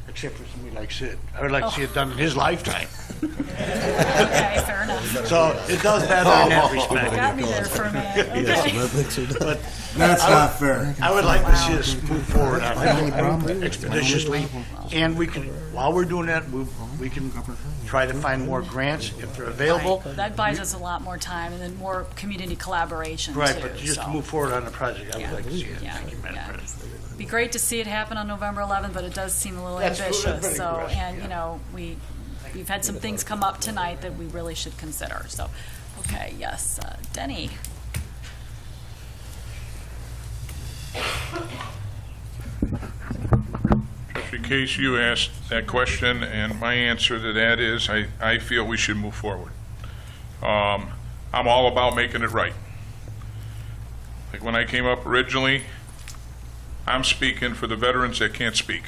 except for somebody like Sid. I would like to see it done in his lifetime. Okay, fair enough. So it does matter in that respect. Got me there for a minute. But That's not fair. I would like to see us move forward on it expeditiously, and we can, while we're doing that, we can try to find more grants if they're available. Right. That buys us a lot more time and then more community collaboration too. Right, but just to so. move forward on the project, I Yeah. would like to see it. Yeah. Thank you, Madam Yeah. President. Be great to see it happen on November 11th, but it does seem a little That's ambitious. very So, aggressive, and yeah. we've had some things come up tonight that we really should consider. So, okay, yes, Denny. In case you asked that question, and my answer to that is, I feel we should move forward. I'm all about making it right. Like when I came up originally, I'm speaking for the veterans that can't speak.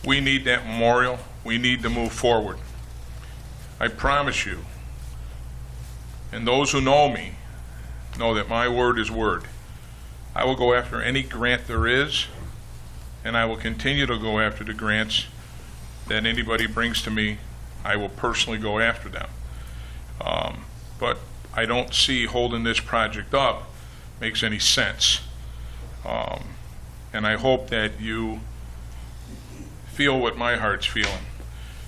We need that memorial. We need to move forward. I promise you, and those who know me know that my word is word. I will go after any grant there is, and I will continue to go after the grants that anybody brings to me. I will personally go after them. But I don't see holding this project up makes any sense. And I hope that you feel what my heart's feeling.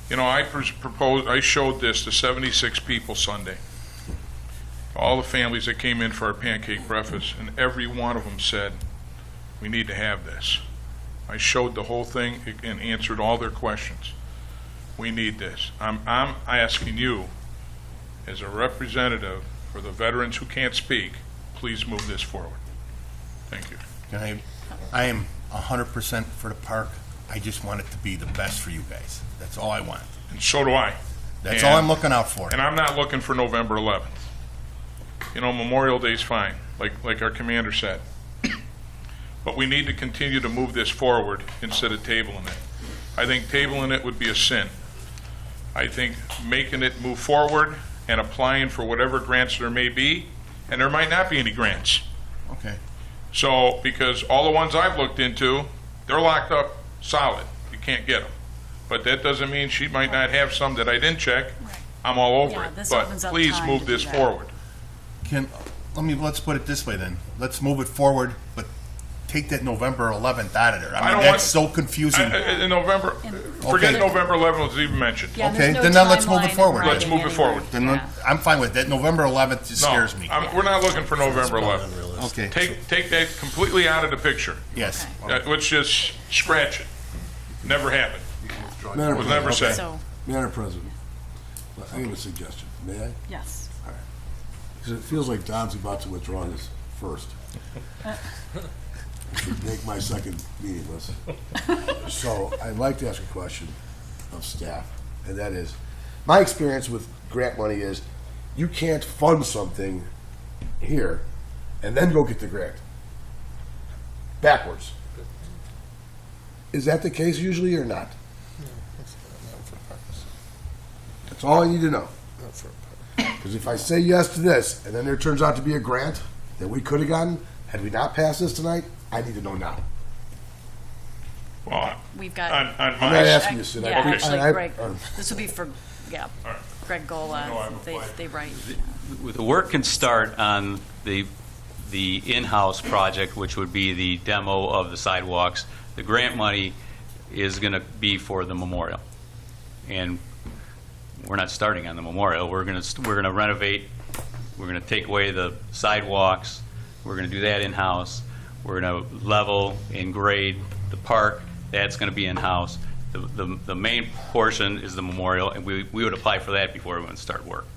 You know, I showed this to 76 people Sunday. All the families that came in for our pancake breakfast, and every one of them said, we need to have this. I showed the whole thing and answered all their questions. We need this. I'm asking you, as a representative for the veterans who can't speak, please move this forward. Thank you. I am 100% for the park. I just want it to be the best for you guys. That's all I want. And so do I. That's all I'm looking out for. And I'm not looking for November 11th. You know, Memorial Day's fine, like our commander said. But we need to continue to move this forward instead of tabling it. I think tabling it would be a sin. I think making it move forward and applying for whatever grants there may be, and there might not be any grants. Okay. So, because all the ones I've looked into, they're locked up solid. You can't get them. But that doesn't mean she might not have some that I didn't check. I'm all over it. But please move this forward. Let's put it this way then. Let's move it forward, but take that November 11th out of there. I mean, that's so confusing. In November, forget November 11th was even mentioned. Yeah, okay, then let's move it forward. Let's move it forward. Then I'm fine with that. November 11th scares me. We're not looking for November 11th. Okay. Take that completely out of the picture. Yes. Let's just scratch it. Never happened. Madam Was never President. said. Madam President, I have a suggestion. May I? Yes. All right. Because it feels like Don's about to withdraw his first. Which would make my second meaningless. So I'd like to ask a question of staff, and that is, my experience with grant money is you can't fund something here and then go get the grant. Backwards. Is that the case usually or not? That's all I need to know. Because if I say yes to this, and then there turns out to be a grant that we could have gotten, had we not passed this tonight, I need to know now. Well, we've got. I'm not asking you, Sid. Yeah, actually, Greg. This will be for Greg Gola. They write. The work can start on the in-house project, which would be the demo of the sidewalks. The grant money is going to be for the memorial, and we're not starting on the memorial. We're going to renovate. We're going to take away the sidewalks. We're going to do that in-house. We're going to level and grade the park. That's going to be in-house. The main portion is the memorial, and we would apply for that before we would start work.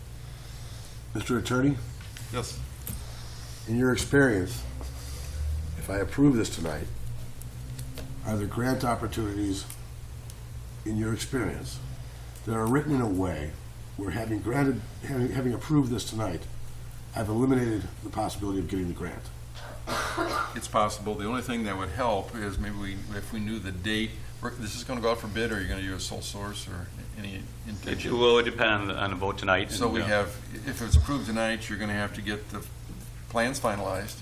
Mr. Attorney? Yes. In your experience, if I approve this tonight, are there grant opportunities in your experience that are written in a way where having approved this tonight, I've eliminated the possibility of getting the grant? It's possible. The only thing that would help is maybe if we knew the date. This is going to go out for bid, or are you going to use a sole source, or any intention? It will depend on the vote tonight. So we have, if it's approved tonight, you're going to have to get the plans finalized.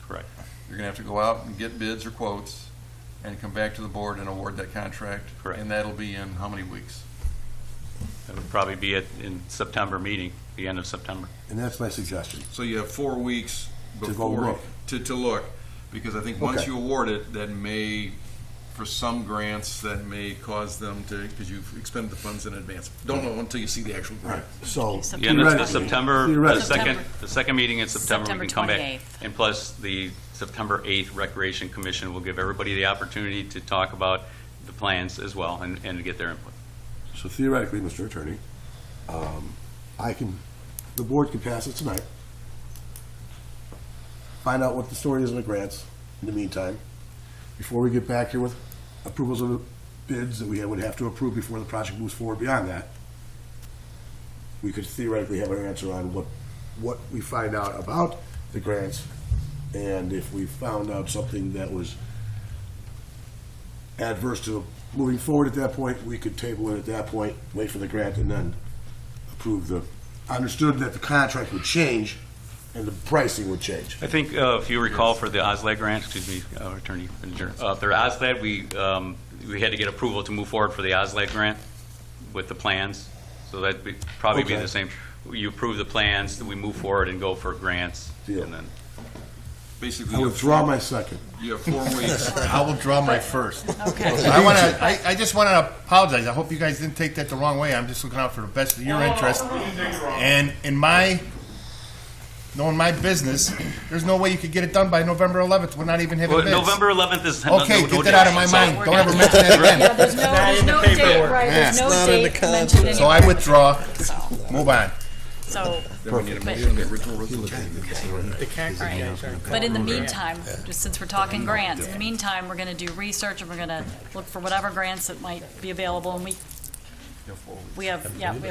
Correct. You're going to have to go out and get bids or quotes, and come back to the board and award that contract. Correct. And that'll be in how many weeks? It would probably be in September meeting, the end of September. And that's my suggestion. So you have 4 weeks To go before, look. to look, because I think once Okay. you award it, that may, for some grants, that may cause them to, because you've expended the funds in advance. Don't know until you see the actual grant. So Yeah, and the September, theoretically. the second meeting in September, we can come back. September 28th. And plus, the September 8th Recreation Commission will give everybody the opportunity to talk about the plans as well and to get their input. So theoretically, Mr. Attorney, the board can pass it tonight. Find out what the story is in the grants in the meantime, before we get back here with approvals of the bids that we would have to approve before the project moves forward beyond that. We could theoretically have an answer on what we find out about the grants, and if we found out something that was adverse to moving forward at that point, we could table it at that point, wait for the grant, and then approve the, I understood that the contract would change and the pricing would change. I think if you recall for the OSLAD grant, excuse me, Attorney Finninger, for OSLAD, we had to get approval to move forward for the OSLAD grant with the plans, so that'd probably be Okay. the same you approve the plans, then we move forward and go for grants. Deal. And then Basically, I you have withdraw 4 my second. You have 4 weeks. I will draw my first. Okay. I just want to apologize. I hope you guys didn't take that the wrong way. I'm just looking out for the best of your interest. And knowing my business, there's no way you could get it done by November 11th. We're not even having Well, bids. November 11th is Okay, no get that out of my deadline, mind. so- Don't ever mention that again. Yeah, there's no date, right, there's Yeah. no not in the date mentioned anywhere. So I withdraw. So, Move on. so, Then we need a motion on the original resolution. The concrete guys aren't but in the coming. meantime, just since we're talking grants, in the meantime, we're gonna do research and we're gonna look for whatever grants that might be available, and we have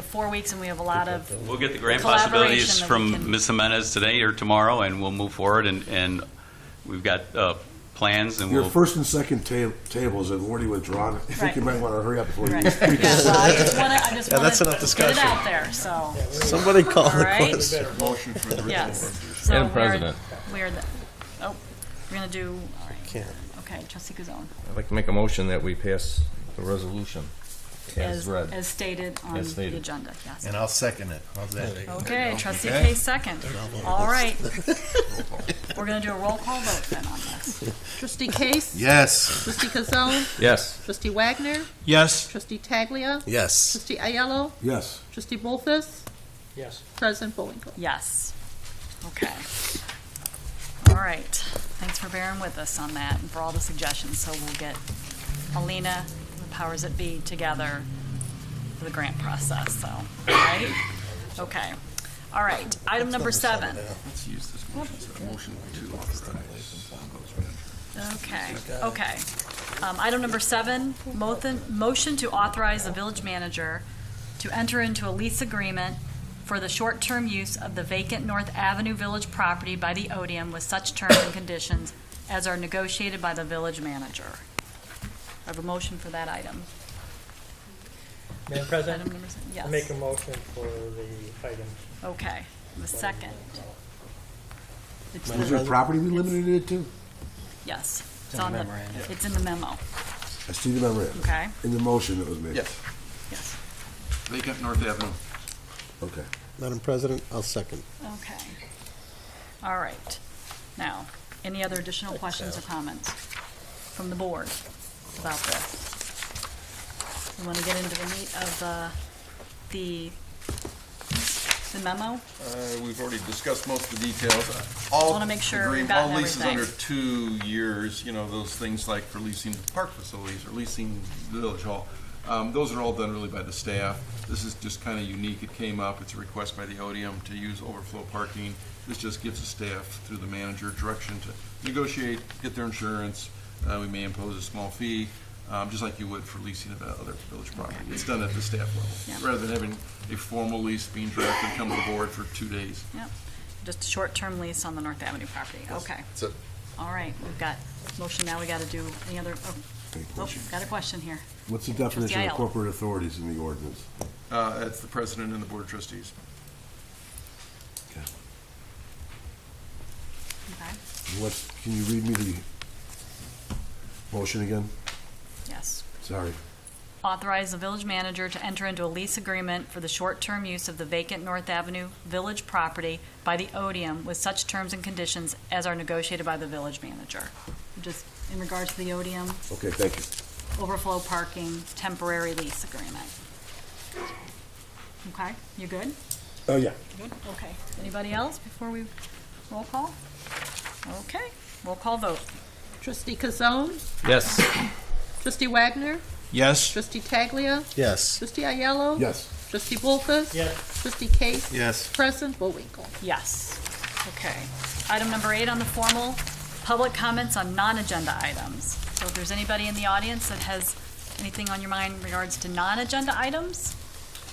4 weeks and we have a lot of We'll get the grant collaboration possibilities that we from can- Ms. Jimenez today or tomorrow, and we'll move forward, and we've got plans, and Your we'll... first and second tables have already withdrawn. I think you Right. might want to hurry up before you. Right. Yeah, well, I just wanna Yeah, that's enough get it discussion. out there, so. Somebody call All the right. question. Motion for the original Yes. resolution. So Madam President. we're gonna do, all right. Can't. Okay, trustee Gazon, I'd like to make a motion that we pass the resolution as read. as stated on As the stated. agenda, yes. And I'll second it. How's that? Okay, trustee Okay. Case second. All right. We're gonna do a roll call vote then on this. Trustee Case? Yes. Trustee Kazone? Yes. Trustee Wagner? Yes. Trustee Taglia? Yes. Trustee Ayello? Yes. Trustee Bolfus? Yes. President Bullwinkle? Yes. Okay. All right. Thanks for bearing with us on that and for all the suggestions. So we'll get Alina, the powers that be, together for the grant process, so, all right? Okay. All right. Item number 7. Let's use this motion, so a motion to authorize. Okay. Item number 7, motion to authorize the village manager to enter into a lease agreement for the short-term use of the vacant North Avenue Village property by the Odeum with such terms and conditions as are negotiated by the village manager. I have a motion for that item. Madam President, Item number 7, yes. I make a motion for the items. Okay, the second. It's Was the- there property we limited it to? Yes, it's on the, it's in the memo. I see the memorandum. Okay. In the motion that was made. Yes. Yes. Vacant North Avenue. Okay. Madam President, I'll second. Okay. All right. Now, any other additional questions or comments from the board about this? We want to get into the meat of the memo? We've already discussed most of the details. Wanna make sure we've gotten All leases everything. under 2 years, those things like for leasing park facilities or leasing the village hall, those are all done really by the staff. This is just kind of unique. It came up, it's a request by the Odeum to use overflow parking. This just gives the staff, through the manager, direction to negotiate, get their insurance. We may impose a small fee, just like you would for leasing of other village property. It's done at the staff level, Yeah. rather than having a formal lease being drafted, come to the board for 2 days. Yep. Just a short-term lease on the North Avenue property. Okay. That's it. All right, we've got motion now. We got to do any other, got a question here. What's the definition Ayala. of corporate authorities in the ordinance? It's the president and the board of trustees. Okay. Okay. Can you read me the motion again? Yes. Sorry. Authorize the village manager to enter into a lease agreement for the short-term use of the vacant North Avenue Village property by the Odeum with such terms and conditions as are negotiated by the village manager. Just in regards to the Odeum, Okay, thank you. overflow parking, temporary lease agreement. Okay, you good? Oh, yeah. Good, okay. Anybody else before we roll call? Okay, roll call vote. Trustee Kazone? Yes. Trustee Wagner? Yes. Trustee Taglia? Yes. Trustee Ayello? Yes. Trustee Bolfus? Yes. Trustee Case? Yes. President Bullwinkle? Yes. Okay. Item number 8 on the formal, public comments on non-agenda items. So if there's anybody in the audience that has anything on your mind in regards to non-agenda items,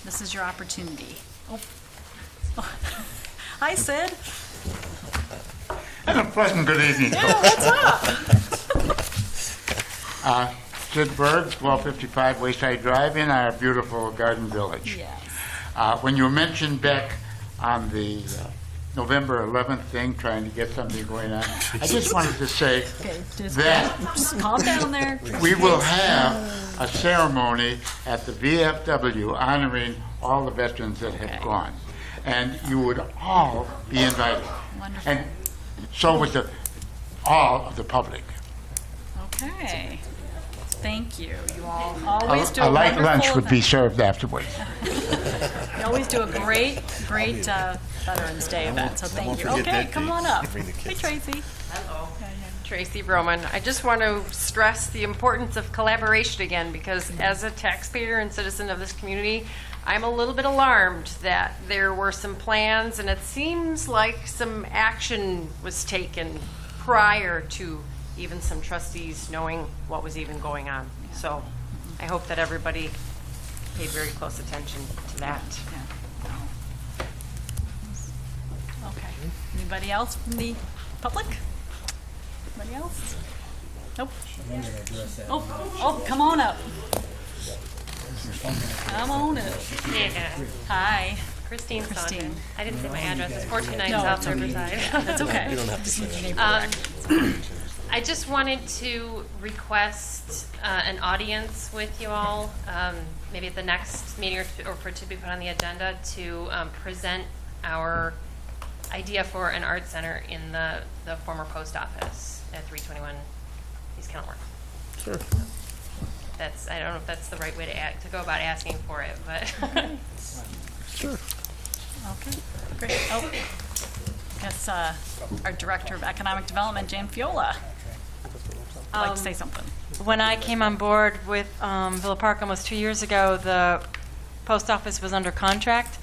this is your opportunity. Oh. Hi, Sid. And a pleasant good evening. Yeah, what's up? Sid Berg, 1255 Wayside Drive in our beautiful Garden Village. Yes. When you mentioned Beck on the November 11th thing, trying to get something going on, I just wanted to say Okay, that just calm down there. we will have a ceremony at the VFW honoring all the veterans that have gone. and you would all be invited. And so would all of the public. Okay. Thank you. You all always do A a light wonderful lunch would be event. served afterwards. You always do a great Veterans Day event, so thank you. Okay, come on up. Hey, Tracy. Hello. Tracy Broman. I just want to stress the importance of collaboration again, because as a taxpayer and citizen of this community, I'm a little bit alarmed that there were some plans and it seems like some action was taken prior to even some trustees knowing what was even going on. So I hope that everybody paid very close attention to that. Okay. Anybody else from the public? Anybody else? Nope. Oh, come on up. Come on up. Yeah. Hi. Christine. Christine. I didn't say my address. It's 429 No, South it's okay. Riverside. Yeah, that's okay. You don't have to say that. I just wanted to request an audience with you all, maybe at the next meeting or for to be put on the agenda to present our idea for an art center in the former post office at 321 East Kenilworth. Sure. That's, I don't know if that's the right way to go about asking for it, but. Sure. Okay, great. Oh, guess our Director of Economic Development, Jane Fiola, would like to say something. When I came on board with Villa Park almost 2 years ago, the post office was under contract,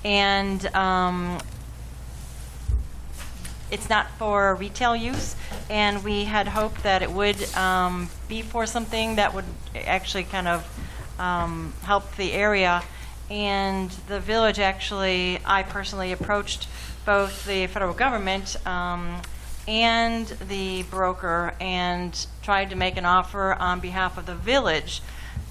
and it's not for retail use, and we had hoped that it would be for something that would actually kind of help the area. And the village actually, I personally approached both the federal government and the broker and tried to make an offer on behalf of the village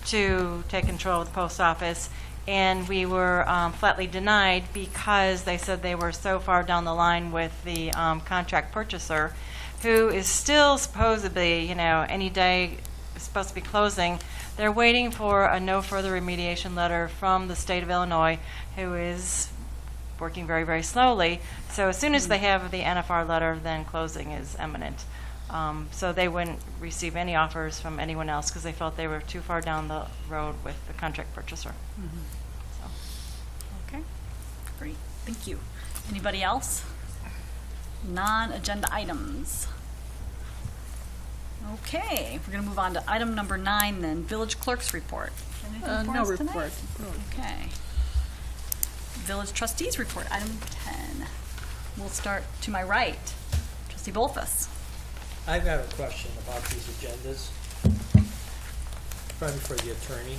to take control of the post office. And we were flatly denied because they said they were so far down the line with the contract purchaser, who is still supposedly, any day supposed to be closing. They're waiting for a no further remediation letter from the state of Illinois, who is working very, very slowly. So as soon as they have the NFR letter, then closing is imminent. So they wouldn't receive any offers from anyone else because they felt they were too far down the road with the contract purchaser. Okay, great. Thank you. Anybody else? Non-agenda items. Okay, we're going to move on to item number 9 then, Village Clerk's Report. Anything for No us tonight? report. Okay. Village Trustees Report, item 10. We'll start to my right. Trustee Bolfus. I've got a question about these agendas, probably for the attorney.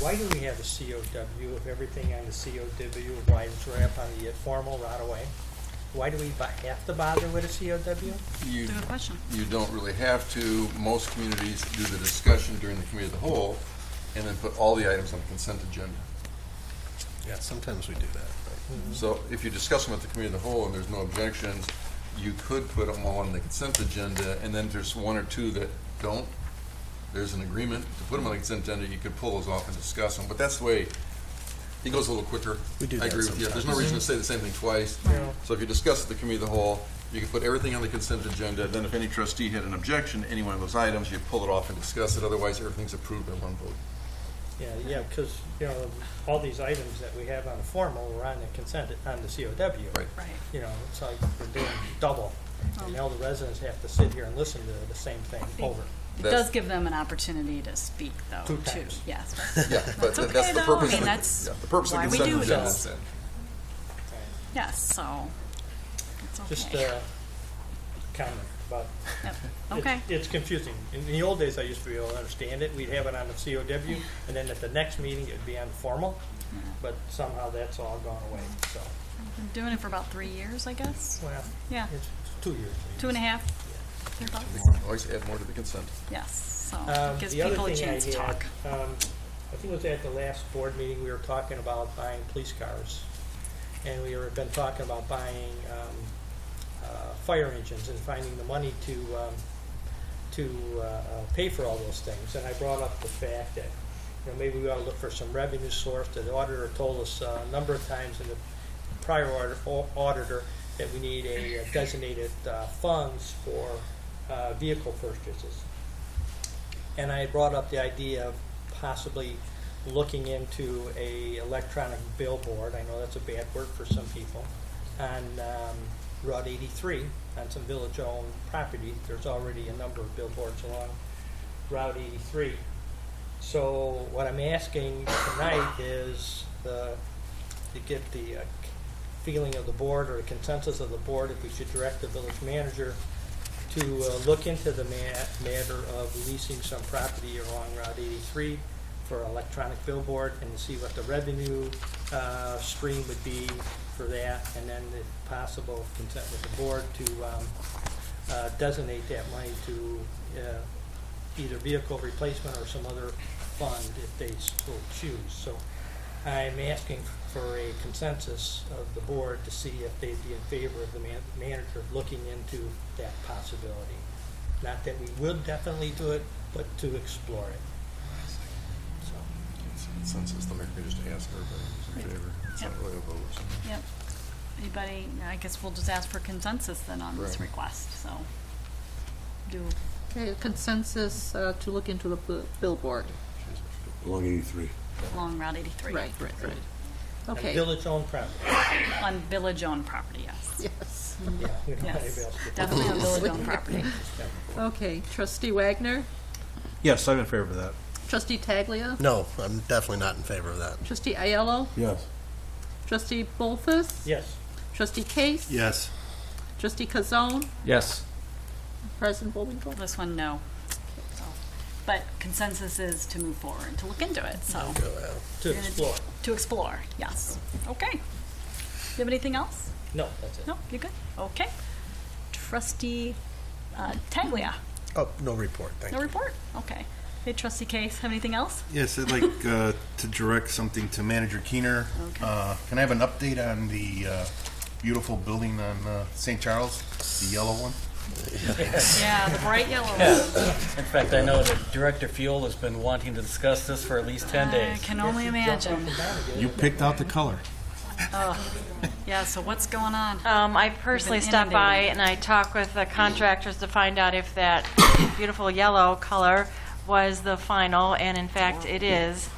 Why do we have a COW if everything on the COW winds right up on the formal right away? Why do we have to bother with a COW? You, Good question. you don't really have to. Most communities do the discussion during the committee of the whole and then put all the items on the consent agenda. Yeah, sometimes we do that. So if you discuss them at the committee of the whole and there's no objections, you could put them all on the consent agenda, and then if there's one or two that don't, there's an agreement to put them on the consent agenda, you could pull those off and discuss them. But that's the way, it goes a little quicker. We do I that agree with you. There's no sometimes. reason to say the same thing twice. Yeah. So if you discuss at the committee of the whole, you can put everything on the consent agenda, then if any trustee had an objection to any one of those items, you pull it off and discuss it, otherwise everything's approved by one vote. Yeah, because, all these items that we have on the formal are on the consent, on the COW. Right. Right. It's like we're doing double. And now the residents have to sit here and listen to the same thing over. It does give them an opportunity to speak, though, Two too. times. Yes. Yeah, but That's okay, that's the though. purpose I of mean, the, that's yeah, the purpose of why the we consent do agenda this. is that. Yes, so it's okay. Just a comment about. Yep. Okay. It's confusing. In the old days, I used to be able to understand it. We'd have it on the COW, and then at the next meeting, it'd be on the formal. But somehow that's all gone away, so. Been doing it for about 3 years, I guess. Well, Yeah. it's 2 years. 2.5. Always add more to the consent. Yes, so it gives The other people a thing chance to I talk. had, I think it was at the last board meeting, we were talking about buying police cars. And we were been talking about buying fire engines and finding the money to pay for all those things. And I brought up the fact that maybe we ought to look for some revenue source. The auditor told us a number of times in the prior auditor that we need a designated funds for vehicle purchases. And I brought up the idea of possibly looking into a electronic billboard. I know that's a bad word for some people. On Route 83, on some village-owned property, there's already a number of billboards along Route 83. So what I'm asking tonight is to get the feeling of the board or the consensus of the board if we should direct the village manager to look into the matter of leasing some property along Route 83 for an electronic billboard and to see what the revenue stream would be for that, and then if possible, consent with the board to designate that money to either vehicle replacement or some other fund if they so choose. So I'm asking for a consensus of the board to see if they'd be in favor of the manager looking into that possibility. Not that we would definitely do it, but to explore it. Consensus, the mayor can just ask everybody who's in favor. It's not really a vote. Yep. Anybody, I guess we'll just ask for consensus then on this Right. request, so. Okay, consensus to look into the billboard. Along 83. Along Route 83. Right. On Okay. village-owned property. On village-owned property, yes. Yes. Yeah, we don't have Yes, anybody else to- definitely on village-owned property. Okay, trustee Wagner, Yes, I'm in favor of that. trustee Taglia, No, I'm definitely not in favor of that. trustee Aiello, Yes. trustee Bolfus, Yes. trustee Case, Yes. trustee Kazone, Yes. President Bullwinkle. This one, no. So, but consensus is to move forward, to look into it, so. To explore. To explore, yes. Okay. You have anything else? No, that's it. No, you good? Okay. Trustee Taglia, Oh, no report, thank no you. report? Okay. Hey, trustee Case, have anything else? Yes, I'd like to direct something to Manager Keener. Can I have an update on the beautiful building on St. Charles, the yellow one? Yeah, the bright yellow one. In fact, I know that Director Fuel has been wanting to discuss this for at least 10 I days. can only imagine. You picked out the color. Oh, yeah, so what's going on? I personally been stopped by inundated. and I talked with the contractors to find out if that beautiful yellow color was the final, and in fact it is.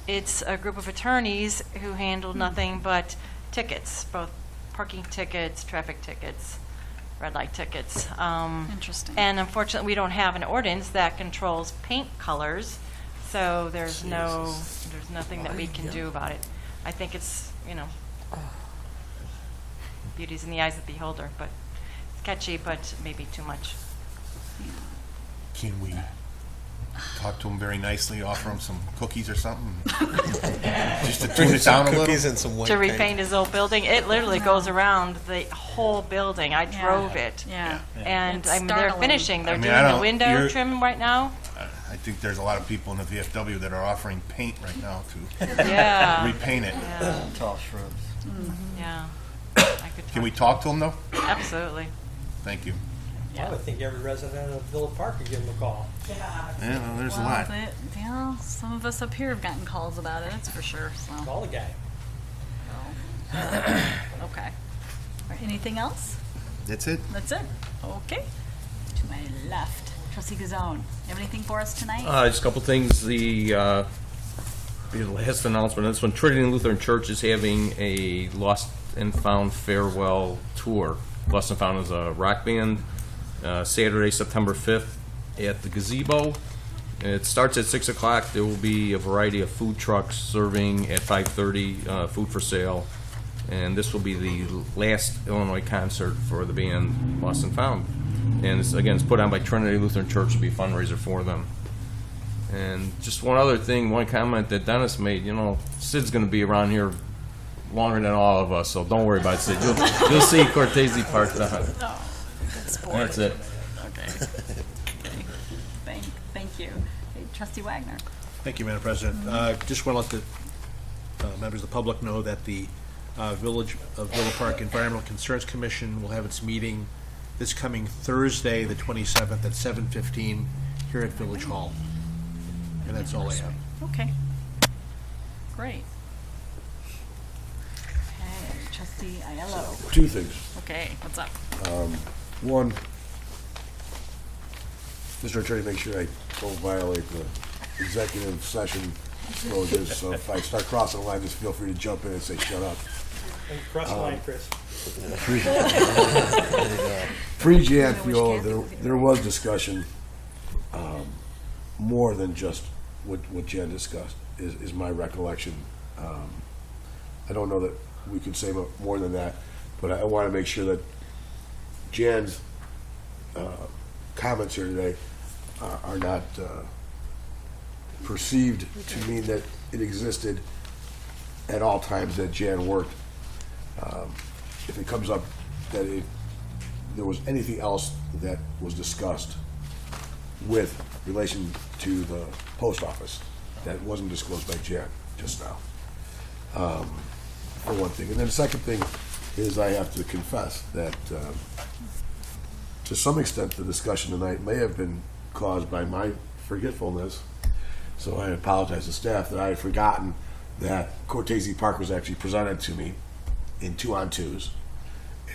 It's a group of attorneys who handled nothing but tickets, both parking tickets, traffic tickets, red light tickets. Interesting. And unfortunately, we don't have an ordinance that controls paint colors, so there's nothing that we can do about it. I think it's, beauty's in the eyes of the beholder, but it's catchy, but maybe too much. Can we talk to him very nicely, offer him some cookies or something? Just to tune it down a little? Cookies and some white To paint. repaint his old building, it literally goes around the whole building. I drove it. Yeah. And It's they're startling. finishing, they're I mean, doing I the don't- window you're- trim right now. I think there's a lot of people in the VFW that are offering paint right now to Yeah. repaint it. Yeah. Tall shrubs. Yeah. I could Can we talk to him, though? Absolutely. Thank you. I would think every resident of Villa Park could give them a call. Yeah, well, there's a Well, lot. some of us up here have gotten calls about it, that's for sure, so. Call the guy. Okay. All right, anything else? That's it. That's it? Okay. To my left, trustee Gazone, you have anything for us tonight? Just a couple things. The last announcement, this one, Trinity Lutheran Church is having a Lost and Found farewell tour. Lost and Found is a rock band, Saturday, September 5th at the Gazebo. It starts at 6 o'clock. There will be a variety of food trucks serving at 5:30, food for sale. And this will be the last Illinois concert for the band Lost and Found. And it's put on by Trinity Lutheran Church to be a fundraiser for them. And just one other thing, one comment that Dennis made, Sid's going to be around here longer than all of us, so don't worry about Sid. You'll see Cortese Park down. Oh, good sport. That's it. Okay. Thank you. Hey, trustee Wagner. Thank you, Madam President. Just want to let the members of the public know that the Village of Villa Park Environmental Concerns Commission will have its meeting this coming Thursday, the 27th at 7:15 here at Village Hall. And that's all I have. Okay. Great. Okay, trustee Aiello. Two things. Okay, what's up? One, Mr. Attorney, make sure I don't violate the executive session disclosures, so if I start crossing the line, just feel free to jump in and say, shut up. And cross the line, Chris. Pre-Jan fuel, there was discussion, more than just what Jan discussed, is my recollection. I don't know that we could say more than that, but I want to make sure that Jan's comments here today are not perceived to mean that it existed at all times that Jan worked. If it comes up that there was anything else that was discussed with relation to the post office that wasn't disclosed by Jan just now, for one thing. And then the second thing is I have to confess that to some extent the discussion tonight may have been caused by my forgetfulness. So I apologize to staff that I had forgotten that Cortese Park was actually presented to me in 2-on-2s.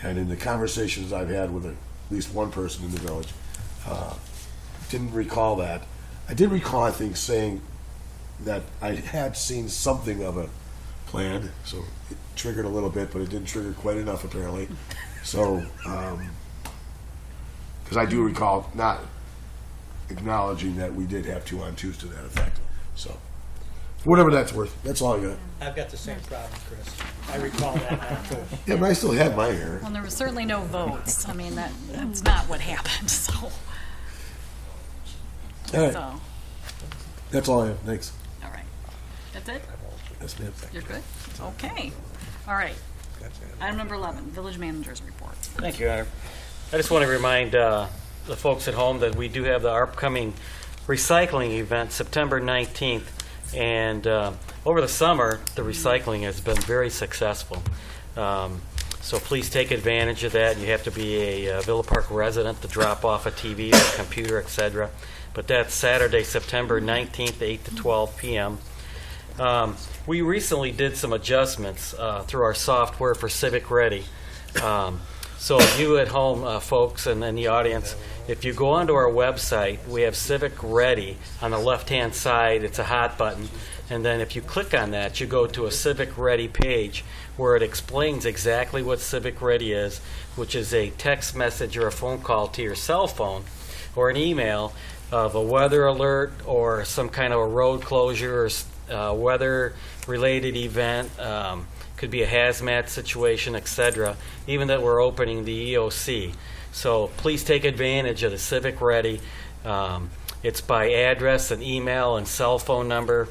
And in the conversations I've had with at least one person in the village, didn't recall that. I did recall, I think, saying that I had seen something of a plan, so it triggered a little bit, but it didn't trigger quite enough apparently. So, because I do recall not acknowledging that we did have 2-on-2s to that effect. So, whatever that's worth, that's all I got. I've got the same problem, Chris. I recall that now, too. Yeah, but I still had my hair. Well, there was certainly no votes. I mean, that's not what happened, so. All right. So, That's all I have. Thanks. all right. That's it? Yes, ma'am. You're good? Okay. All right. Item number 11, village manager's report. Thank you, Honor. I just want to remind the folks at home that we do have the upcoming recycling event, September 19th. And over the summer, the recycling has been very successful. So please take advantage of that. You have to be a Villa Park resident to drop off a TV or a computer, etc. But that's Saturday, September 19th, 8 to 12 p.m. We recently did some adjustments through our software for Civic Ready. So you at home, folks, and in the audience, if you go onto our website, we have Civic Ready on the left-hand side. It's a hot button. And then if you click on that, you go to a Civic Ready page where it explains exactly what Civic Ready is, which is a text message or a phone call to your cell phone or an email of a weather alert or some kind of a road closure or weather-related event. Could be a hazmat situation, etc., even that we're opening the EOC. So please take advantage of the Civic Ready. It's by address and email and cell phone number.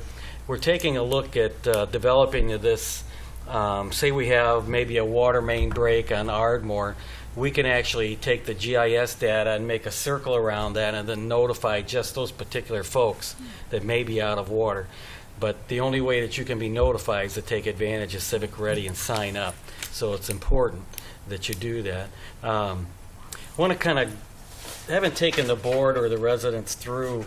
We're taking a look at developing this. Say we have maybe a water main break on Ardmore. We can actually take the GIS data and make a circle around that and then notify just those particular folks that may be out of water. But the only way that you can be notified is to take advantage of Civic Ready and sign up. So it's important that you do that. I want to kind of, haven't taken the board or the residents through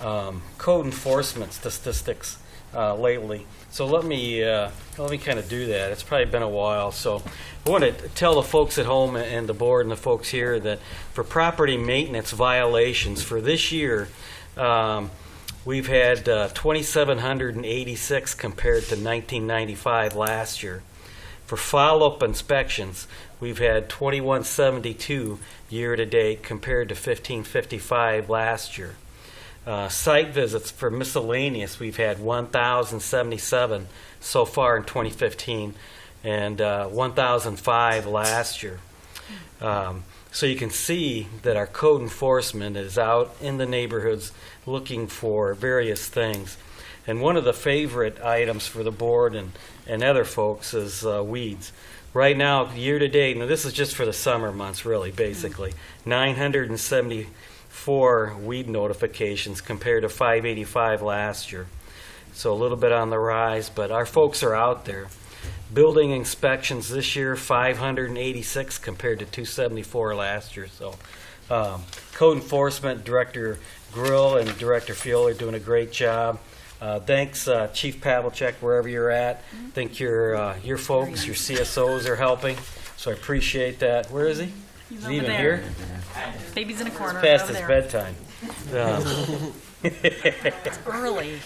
code enforcement statistics lately. So let me kind of do that. It's probably been a while. So I want to tell the folks at home and the board and the folks here that for property maintenance violations for this year, we've had 2,786 compared to 1995 last year. For follow-up inspections, we've had 2,172 year-to-date compared to 1,555 last year. Site visits for miscellaneous, we've had 1,077 so far in 2015 and 1,005 last year. So you can see that our code enforcement is out in the neighborhoods looking for various things. And one of the favorite items for the board and other folks is weeds. Right now, year to date, and this is just for the summer months really, basically, 974 weed notifications compared to 585 last year. So a little bit on the rise, but our folks are out there. Building inspections this year, 586 compared to 274 last year. So code enforcement, Director Grill and Director Fuel are doing a great job. Thanks, Chief Pavlicek, wherever you're at. I think your folks, your CSOs are helping, so I appreciate that. Where is he? He's Is over he even there. here? Baby's in a corner. It's past over his there. bedtime. It's early.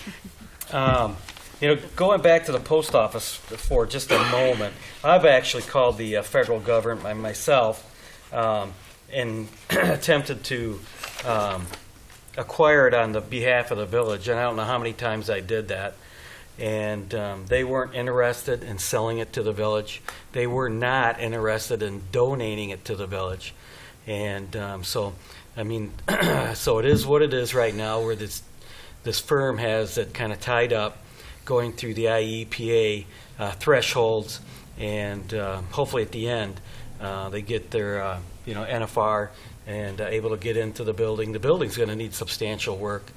Going back to the post office for just a moment, I've actually called the federal government myself and attempted to acquire it on the behalf of the village, and I don't know how many times I did that. And they weren't interested in selling it to the village. They were not interested in donating it to the village. And so it is what it is right now, where this firm has it kind of tied up, going through the IEPA thresholds, and hopefully at the end they get their NFR and able to get into the building. The building's going to need substantial work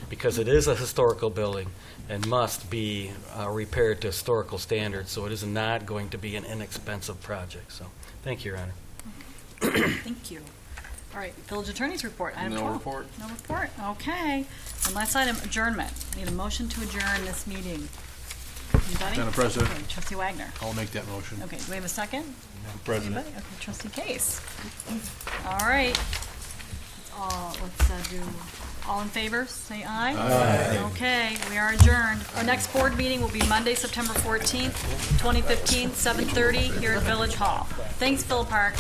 because it is a historical building and must be repaired to historical standards. So it is not going to be an inexpensive project. So thank you, Your Honor. Thank you. All right, village attorney's report. Item No 12. report. No report. Okay. And last item, adjournment. Need a motion to adjourn this meeting. Anybody? Madam President. Okay, Trustee Wagner. I'll make that motion. Okay, do we have a second? Madam President. Anybody? Okay, Trustee Case. All right. Let's do, all in favor, say aye. Aye. Okay, we are adjourned. Our next board meeting will be Monday, September 14th, 2015, 7:30 here at Village Hall. Thanks, Phil Park.